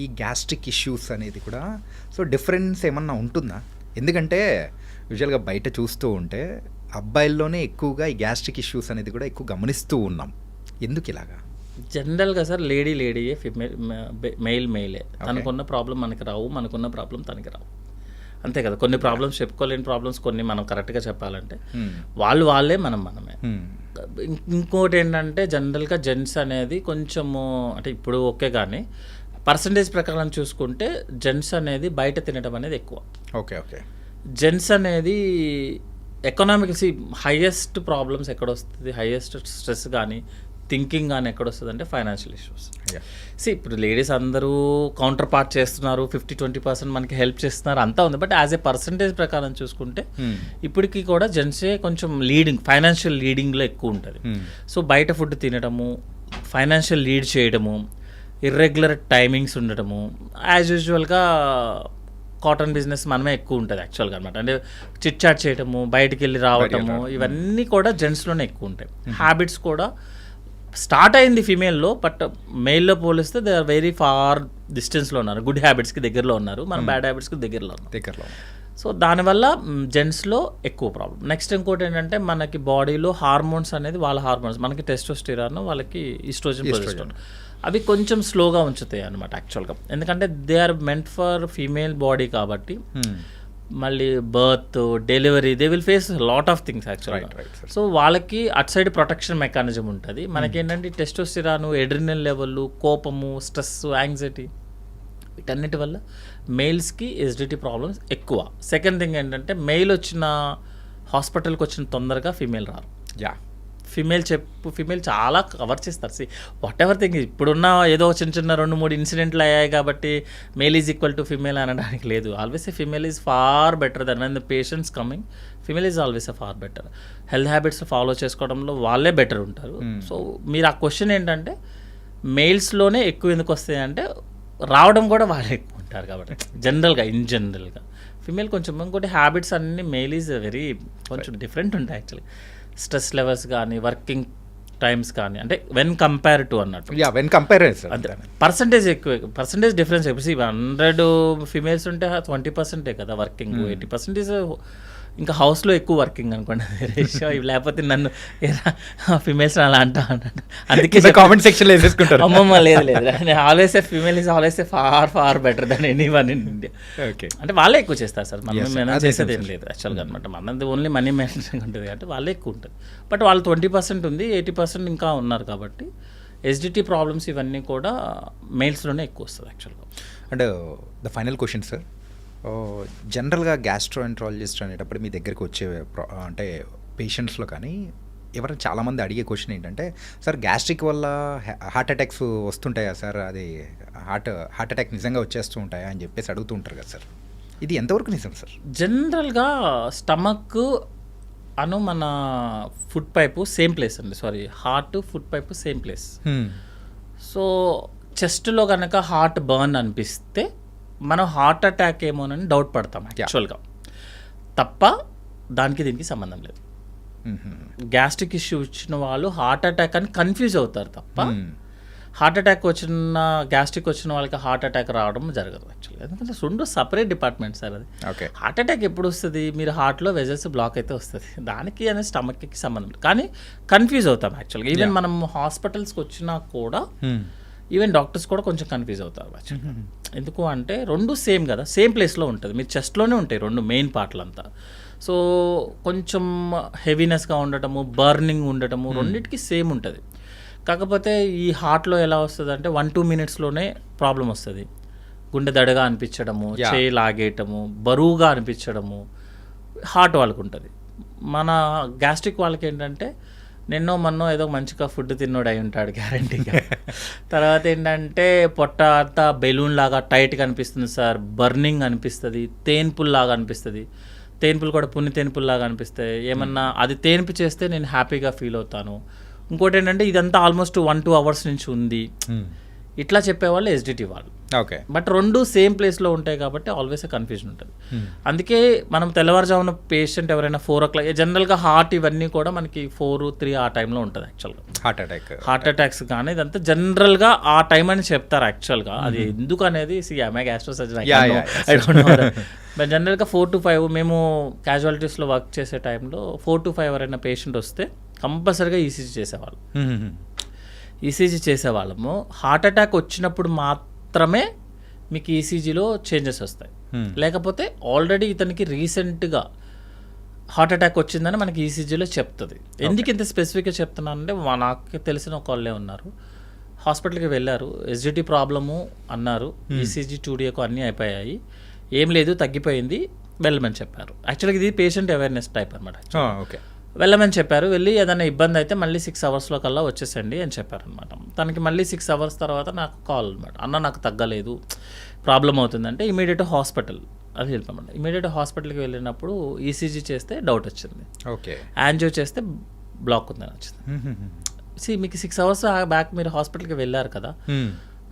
ఈ గ్యాస్ట్రిక్ ఇష్యూస్ అనేది కూడా సో డిఫరెన్స్ ఏమన్నా ఉంటుందా? ఎందుకంటే యూజువల్గా బయట చూస్తూ ఉంటే అబ్బాయిల్లోనే ఎక్కువగా ఈ గ్యాస్ట్రిక్ ఇష్యూస్ అనేది కూడా ఎక్కువ గమనిస్తూ ఉన్నాం. ఎందుకు ఇలాగా? జనరల్గా సార్ లేడీయే, ఫిమేల్ మెయిలే. తనకున్న ప్రాబ్లం మనకి రావు, మనకున్న ప్రాబ్లం తనకి రావు, అంతే కదా. కొన్ని ప్రాబ్లమ్స్ చెప్పుకోలేని ప్రాబ్లమ్స్ కొన్ని మనం కరెక్ట్గా చెప్పాలంటే వాళ్ళే మనమే. ఇంకోటి ఏంటంటే జనరల్గా జెంట్స్ అనేది కొంచెము అంటే ఇప్పుడు ఓకే, కానీ పర్సంటేజ్ ప్రకారం చూసుకుంటే జెంట్స్ అనేది బయట తినడం అనేది ఎక్కువ. ఓకే ఓకే, జెంట్స్ అనేది ఎకనామిక్స్ హైయెస్ట్ ప్రాబ్లమ్స్ ఎక్కడొస్తుంది, హైయెస్ట్ స్ట్రెస్ కానీ థింకింగ్ కానీ ఎక్కడొస్తుంది అంటే ఫైనాన్షియల్ ఇష్యూస్. ఇప్పుడు లేడీస్ అందరూ కౌంటర్ పార్ట్ చేస్తున్నారు, 50-20% మనకి హెల్ప్ చేస్తున్నారు, అంతా ఉంది. బట్ యాజ్ ఏ పర్సంటేజ్ ప్రకారం చూసుకుంటే ఇప్పటికీ కూడా జెంట్సే కొంచెం లీడింగ్, ఫైనాన్షియల్ లీడింగ్లో ఎక్కువ ఉంటుంది. సో బయట ఫుడ్ తినడము, ఫైనాన్షియల్ లీడ్ చేయడము, ఇర్రెగ్యులర్ టైమింగ్స్ ఉండటము, యాజ్ యూజువల్గా కాటన్ బిజినెస్ మనమే ఎక్కువ ఉంటుంది యాక్చువల్గా అనమాట. అంటే చిట్ చాట్ చేయటము, బయటికి వెళ్ళి రావటము, ఇవన్నీ కూడా జెంట్స్లోనే ఎక్కువ ఉంటాయి. హ్యాబిట్స్ కూడా స్టార్ట్ అయింది ఫీమేల్లో, బట్ మెయిల్లో పోలిస్తే దే ఆర్ వెరీ ఫార్ డిస్టెన్స్లో ఉన్నారు. గుడ్ హ్యాబిట్స్కి దగ్గరలో ఉన్నారు, మనం బ్యాడ్ హ్యాబిట్స్కి దగ్గరలో ఉన్నారు. సో దానివల్ల జెంట్స్లో ఎక్కువ ప్రాబ్లం. నెక్స్ట్ ఇంకోటి ఏంటంటే మనకి బాడీలో హార్మోన్స్ అనేది వాళ్ళ హార్మోన్స్, మనకి టెస్టోస్టెరాన్, వాళ్ళకి ఈస్ట్రోజన్, ప్రొజెస్టెరాన్, అవి కొంచెం స్లోగా ఉంచుతాయి అనమాట యాక్చువల్గా. ఎందుకంటే they are meant for female body కాబట్టి మళ్ళీ birth, delivery, they will face lot of things యాక్చువల్గా. సో వాళ్ళకి అటు సైడ్ ప్రొటెక్షన్ మెకానిజం ఉంటుంది. మనకేంటంటే టెస్టోస్టెరాన్, ఎడ్రినల్ లెవెల్, కోపము, స్ట్రెస్, యాంగ్జైటీ, వీటన్నిటి వల్ల మెయిల్స్కి ఎసిడిటీ ప్రాబ్లమ్స్ ఎక్కువ. సెకండ్ థింగ్ ఏంటంటే మెయిల్ వచ్చిన హాస్పిటల్కి వచ్చిన తొందరగా ఫీమేల్ రారు. ఫీమేల్ చాలా కవర్ చేస్తారు. వాట్ ఎవర్ థింగ్, ఇప్పుడున్న ఏదో చిన్న 2-3 ఇన్సిడెంట్లు అయ్యాయి కాబట్టి male is equal to female అనడానికి లేదు. Always a female is far better than when the patients coming. Female is always a far better. Health habits follow చేసుకోవడంలో వాళ్ళే బెటర్ ఉంటారు. సో మీరు ఆ క్వశ్చన్ ఏంటంటే మెయిల్స్లోనే ఎక్కువ ఎందుకు వస్తాయి అంటే రావడం కూడా వాళ్ళే ఎక్కువ ఉంటారు కాబట్టి ఇన్ జనరల్గా ఫీమేల్ కొంచెం. ఇంకోటి హ్యాబిట్స్ అన్ని మెయిల్ ఈజ్ వెరీ కొంచెం డిఫరెంట్ ఉంటాయి యాక్చువల్లీ. స్ట్రెస్ లెవెల్స్ కానీ, వర్కింగ్ టైమ్స్ కానీ, అంటే వెన్ కంపేర్ టు అన్నట్టు, అంటే పర్సంటేజ్ డిఫరెన్స్. 100 ఫీమేల్స్ ఉంటే 20% కదా వర్కింగ్, 80% ఇంకా హౌస్లో ఎక్కువ వర్కింగ్ అనుకోండి. లేకపోతే నన్ను ఫీమేల్స్ అలా అంటా అన్నాడు, అందుకే కామెంట్ సెక్షన్లో వేసేసుకుంటారు. అమ్మమ్మ లేదు always a female is always a far better than anyone in India. Okay, అంటే వాళ్ళే ఎక్కువ చేస్తారు సార్, మనం మేనేజ్ చేసేది ఏం లేదు యాక్చువల్గా అనమాట. మనది ఓన్లీ మనీ మేనేజ్మెంట్ ఉంటుంది కాబట్టి వాళ్ళే ఎక్కువ ఉంటుంది. బట్ వాళ్ళు 20% ఉంది, 80% ఇంకా ఉన్నారు కాబట్టి ఎస్డిటీ ప్రాబ్లమ్స్ ఇవన్నీ కూడా మెయిల్స్లోనే ఎక్కువ వస్తుంది యాక్చువల్గా. And the final question sir, జనరల్గా గ్యాస్ట్రోఎంట్రాలజిస్ట్ అనేటప్పుడు మీ దగ్గరికి వచ్చే అంటే పేషెంట్స్లో కానీ ఎవరైనా చాలామంది అడిగే క్వశ్చన్ ఏంటంటే, సార్ గ్యాస్ట్రిక్ వల్ల హార్ట్ అటాక్స్ వస్తుంటాయా సార్, అది హార్ట్ అటాక్ నిజంగా వచ్చేస్తూ ఉంటాయా అని చెప్పేసి అడుగుతూ ఉంటారు కదా సార్. ఇది ఎంతవరకు నిజం సార్? జనరల్గా స్టమక్ మన ఫుడ్ పైపు సేమ్ ప్లేస్ అండి, sorry heart food pipe same place. So చెస్ట్లో కనుక హార్ట్ బర్న్ అనిపిస్తే మనం హార్ట్ అటాక్ ఏమోనని డౌట్ పడతాం యాక్చువల్గా, తప్ప దానికి దీనికి సంబంధం లేదు. గ్యాస్ట్రిక్ ఇష్యూ ఇచ్చిన వాళ్ళు హార్ట్ అటాక్ అని కన్ఫ్యూజ్ అవుతారు తప్ప హార్ట్ అటాక్ వచ్చిన గ్యాస్ట్రిక్ వచ్చిన వాళ్ళకి హార్ట్ అటాక్ రావడం జరగదు యాక్చువల్గా. ఎందుకంటే రెండు సపరేట్ డిపార్ట్మెంట్ సార్ అది. హార్ట్ అటాక్ ఎప్పుడు వస్తుంది, మీరు హార్ట్లో వెజల్స్ బ్లాక్ అయితే వస్తుంది, దానికి అనేది స్టమక్కి సంబంధం లేదు. కానీ కన్ఫ్యూజ్ అవుతాం యాక్చువల్గా. ఈవెన్ మనం హాస్పిటల్స్కి వచ్చినా కూడా ఈవెన్ డాక్టర్స్ కూడా కొంచెం కన్ఫ్యూజ్ అవుతారు యాక్చువల్గా. ఎందుకు అంటే రెండు సేమ్ కదా, సేమ్ ప్లేస్లో ఉంటుంది, మీరు చెస్ట్లోనే ఉంటాయి రెండు మెయిన్ పార్ట్లంతా. సో కొంచెం హెవీనెస్గా ఉండటము, బర్నింగ్ ఉండటము రెండింటికి సేమ్ ఉంటుంది. కాకపోతే ఈ హార్ట్లో ఎలా వస్తుంది అంటే 1-2 minutesలోనే ప్రాబ్లం వస్తుంది. గుండె దడగా అనిపించడము, చేయి లాగేయటము, బరువుగా అనిపించడము హార్ట్ వాళ్ళకు ఉంటుంది. మన గ్యాస్ట్రిక్ వాళ్ళకి ఏంటంటే నిన్నో మొన్నో ఏదో మంచిగా ఫుడ్ తిన్నోడు అయి ఉంటాడు గ్యారంటీగా. తర్వాత ఏంటంటే పొట్ట అంతా బెలూన్ లాగా టైట్గా అనిపిస్తుంది సార్, బర్నింగ్ అనిపిస్తుంది, తేన్పుల్లాగా అనిపిస్తుంది. తేన్పులు కూడా పున్ని తేన్పుల్లాగా అనిపిస్తాయి. ఏమన్నా అది తేన్పు చేస్తే నేను హ్యాపీగా ఫీల్ అవుతాను. ఇంకోటి ఏంటంటే ఇదంతా ఆల్మోస్ట్ 1-2 hours నుంచి ఉంది, ఇట్లా చెప్పేవాళ్ళు ఎస్డిటి వాళ్ళు. ఓకే, బట్ రెండు సేమ్ ప్లేస్లో ఉంటాయి కాబట్టి ఆల్వేస్ కన్ఫ్యూజన్ ఉంటుంది. అందుకే మనం తెల్లవారుజామున పేషెంట్ ఎవరైనా 4 o'clock, జనరల్గా హార్ట్ ఇవన్నీ కూడా మనకి 4-3 ఆ టైంలో ఉంటుంది యాక్చువల్గా. హార్ట్ అటాక్స్ కానీ ఇదంతా జనరల్గా ఆ టైం అని చెప్తారు యాక్చువల్గా. అది ఎందుకు అనేది గ్యాస్ట్రో సర్జన్ బట్ జనరల్గా 4 to 5 మేము క్యాజువాలిటీస్లో వర్క్ చేసే టైంలో 4 to 5 ఎవరైనా పేషెంట్ వస్తే కంపల్సరీగా ఈసీజీ చేసేవాళ్ళం. ఈసీజీ చేసేవాళ్ళము. హార్ట్ అటాక్ వచ్చినప్పుడు మాత్రమే మీకు ఈసీజీలో చేంజెస్ వస్తాయి. లేకపోతే ఆల్రెడీ ఇతనికి రీసెంట్గా హార్ట్ అటాక్ వచ్చిందని మనకి ఈసీజీలో చెప్తుంది. ఎందుకు ఇంత స్పెసిఫిక్గా చెప్తున్నానంటే నాకు తెలిసిన ఒకళ్ళే ఉన్నారు, హాస్పిటల్కి వెళ్ళారు, ఎస్జిటి ప్రాబ్లము అన్నారు, ఈసీజీ 2Dకు అన్నీ అయిపోయాయి, ఏం లేదు తగ్గిపోయింది, వెళ్ళమని చెప్పారు. యాక్చువల్గా ఇది పేషెంట్ అవేర్నెస్ టైప్ అనమాట. ఓకే, వెళ్ళమని చెప్పారు. వెళ్ళి ఏదైనా ఇబ్బంది అయితే మళ్ళీ 6 hours కల్లా వచ్చేసండి అని చెప్పారనమాట. తనకి మళ్ళీ 6 hours తర్వాత నాకు కాల్ అనమాట, అన్న నాకు తగ్గలేదు, ప్రాబ్లం అవుతుందంటే ఇమీడియట్ హాస్పిటల్ అది వెళ్ళిపోమాట. ఇమీడియట్ హాస్పిటల్కి వెళ్ళినప్పుడు ఈసీజీ చేస్తే డౌట్ వచ్చింది, ఓకే, యాంజియో చేస్తే బ్లాక్ ఉందని వచ్చింది. మీకు 6 hours బ్యాక్ మీరు హాస్పిటల్కి వెళ్ళారు కదా,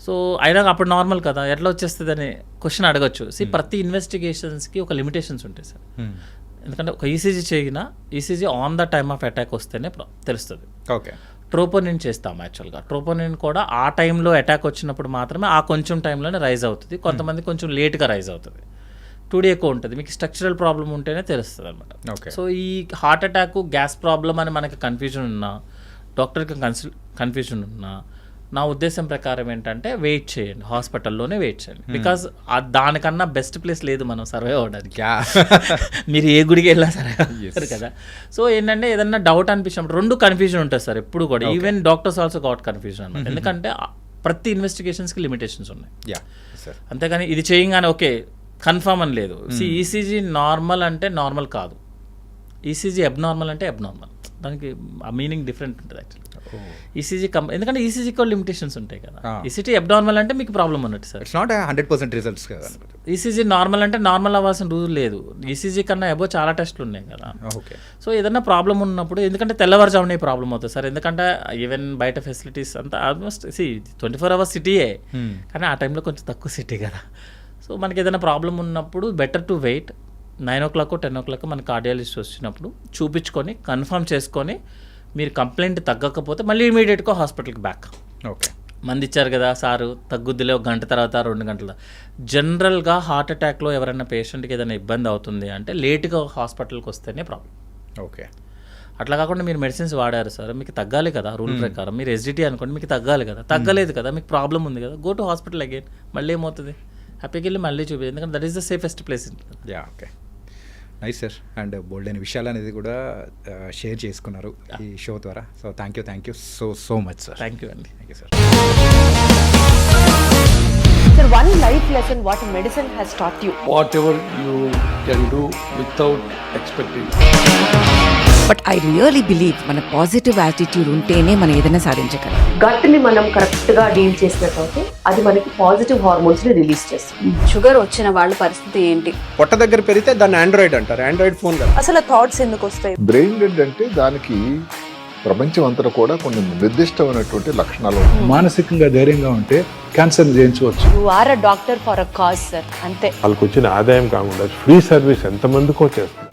సో అయినా అప్పుడు నార్మల్ కదా, ఎట్లా వచ్చేస్తుంది అని క్వశ్చన్ అడగచ్చు. ప్రతి ఇన్వెస్టిగేషన్స్కి ఒక లిమిటేషన్స్ ఉంటాయి సార్. ఎందుకంటే ఒక ఈసీజీ చేయినా ECG on the time of attack వస్తేనే తెలుస్తుంది. ఓకే, ట్రోపోనిన్ చేస్తాం యాక్చువల్గా. ట్రోపోనిన్ కూడా ఆ టైంలో అటాక్ వచ్చినప్పుడు మాత్రమే ఆ కొంచెం టైంలోనే రైజ్ అవుతుంది, కొంతమంది కొంచెం లేట్గా రైజ్ అవుతుంది, 2D ఎక్కువ ఉంటుంది. మీకు స్ట్రక్చరల్ ప్రాబ్లం ఉంటేనే తెలుస్తుంది అనమాట. సో ఈ హార్ట్ అటాక్ గ్యాస్ ప్రాబ్లం అని మనకి కన్ఫ్యూజన్ ఉన్నా, డాక్టర్కి కన్ఫ్యూజన్ ఉన్నా, నా ఉద్దేశం ప్రకారం ఏంటంటే వెయిట్ చేయండి, హాస్పిటల్లోనే వెయిట్ చేయండి. బికాజ్ దానికన్నా బెస్ట్ ప్లేస్ లేదు మనం సర్వే అవ్వడానికి. మీరు ఏ గుడికి వెళ్ళా సరే కదా. సో ఏంటంటే ఏదన్నా డౌట్ అనిపించినప్పుడు రెండు కన్ఫ్యూజన్ ఉంటుంది సార్ ఎప్పుడు కూడా. Even doctors also got confusion అనమాట. ఎందుకంటే ప్రతి ఇన్వెస్టిగేషన్స్కి లిమిటేషన్స్ ఉన్నాయి. అంతేగాని ఇది చేయగానే ఓకే కన్ఫర్మ్ అని లేదు. ఈసీజీ నార్మల్ అంటే నార్మల్ కాదు, ఈసీజీ అబ్నార్మల్ అంటే అబ్నార్మల్, దానికి ఆ మీనింగ్ డిఫరెంట్ ఉంటుంది యాక్చువల్లీ. ఈసీజీ ఎందుకంటే ఈసీజీ కూడా లిమిటేషన్స్ ఉంటాయి కదా. ఈసీజీ అబ్నార్మల్ అంటే మీకు ప్రాబ్లం ఉన్నట్టు సార్, ఇట్స్ నాట్ 100% రిజల్ట్స్ కదా. ఈసీజీ నార్మల్ అంటే నార్మల్ అవ్వాల్సిన రూల్ లేదు, ఈసీజీ కన్నా అబో చాలా టెస్ట్లు ఉన్నాయి కదా. ఓకే, సో ఏదన్నా ప్రాబ్లం ఉన్నప్పుడు, ఎందుకంటే తెల్లవారుజామునే ప్రాబ్లం అవుతుంది సార్. ఎందుకంటే ఈవెన్ బయట ఫెసిలిటీస్ అంతా ఆల్మోస్ట్ 24 hours సిటీయే, కానీ ఆ టైంలో కొంచెం తక్కువ సిటీ కదా. సో మనకి ఏదైనా ప్రాబ్లం ఉన్నప్పుడు better to wait. 9 o'clock 10 o'clock మన కార్డియాలజిస్ట్ వచ్చినప్పుడు చూపించుకొని కన్ఫర్మ్ చేసుకొని, మీరు కంప్లైంట్ తగ్గకపోతే మళ్ళీ ఇమీడియట్గా హాస్పిటల్కి బ్యాక్. ఓకే, మంది ఇచ్చారు కదా సారు తగ్గుద్దిలే 1 గంట తర్వాత 2 గంటల. జనరల్గా హార్ట్ అటాక్లో ఎవరైనా పేషెంట్కి ఏదైనా ఇబ్బంది అవుతుంది అంటే లేట్గా హాస్పిటల్కి వస్తేనే ప్రాబ్లం. ఓకే, అట్లా కాకుండా మీరు మెడిసిన్స్ వాడారు సార్, మీకు తగ్గాలి కదా రూల్ ప్రకారం. మీరు ఎస్డిటీ అనుకోండి, మీకు తగ్గాలి కదా, తగ్గలేదు కదా, మీకు ప్రాబ్లం ఉంది కదా, గో టు హాస్పిటల్ అగైన్. మళ్ళీ ఏమవుతుంది, హ్యాపీకి వెళ్ళి మళ్ళీ చూపి, ఎందుకంటే that is the safest place. Okay, nice sir. And bold అయిన విషయాలు అనేది కూడా షేర్ చేసుకున్నారు ఈ షో ద్వారా. So thank you so much sir. Thank you అండి. Thank you sir. Sir, one life lesson what medicine has taught you. Whatever you can do without expecting. But I really believe మన positive attitude ఉంటేనే మనం ఏదైనా సాధించగలం. Gut ని మనం correct గా deal చేసినట్లయితే అది మనకి పాజిటివ్ హార్మోన్స్ ని రిలీజ్ చేస్తుంది. షుగర్ వచ్చిన వాళ్ళ పరిస్థితి ఏంటి? పొట్ట దగ్గర పెరిగితే దాన్ని ఆండ్రాయిడ్ అంటారు, ఆండ్రాయిడ్ ఫోన్ కదా. అసలు థాట్స్ ఎందుకు వస్తాయి? బ్రెయిన్ డెడ్ అంటే దానికి ప్రపంచం అంతా కూడా కొన్ని నిర్దిష్టమైనటువంటి లక్షణాలు ఉన్నాయి. మానసికంగా ధైర్యంగా ఉంటే క్యాన్సర్ జయించవచ్చు. You are a doctor for a cause sir, అంతే. వాళ్ళకి వచ్చిన ఆదాయం కాకుండా ఫ్రీ సర్వీస్ ఎంతమందికో చేస్తారు.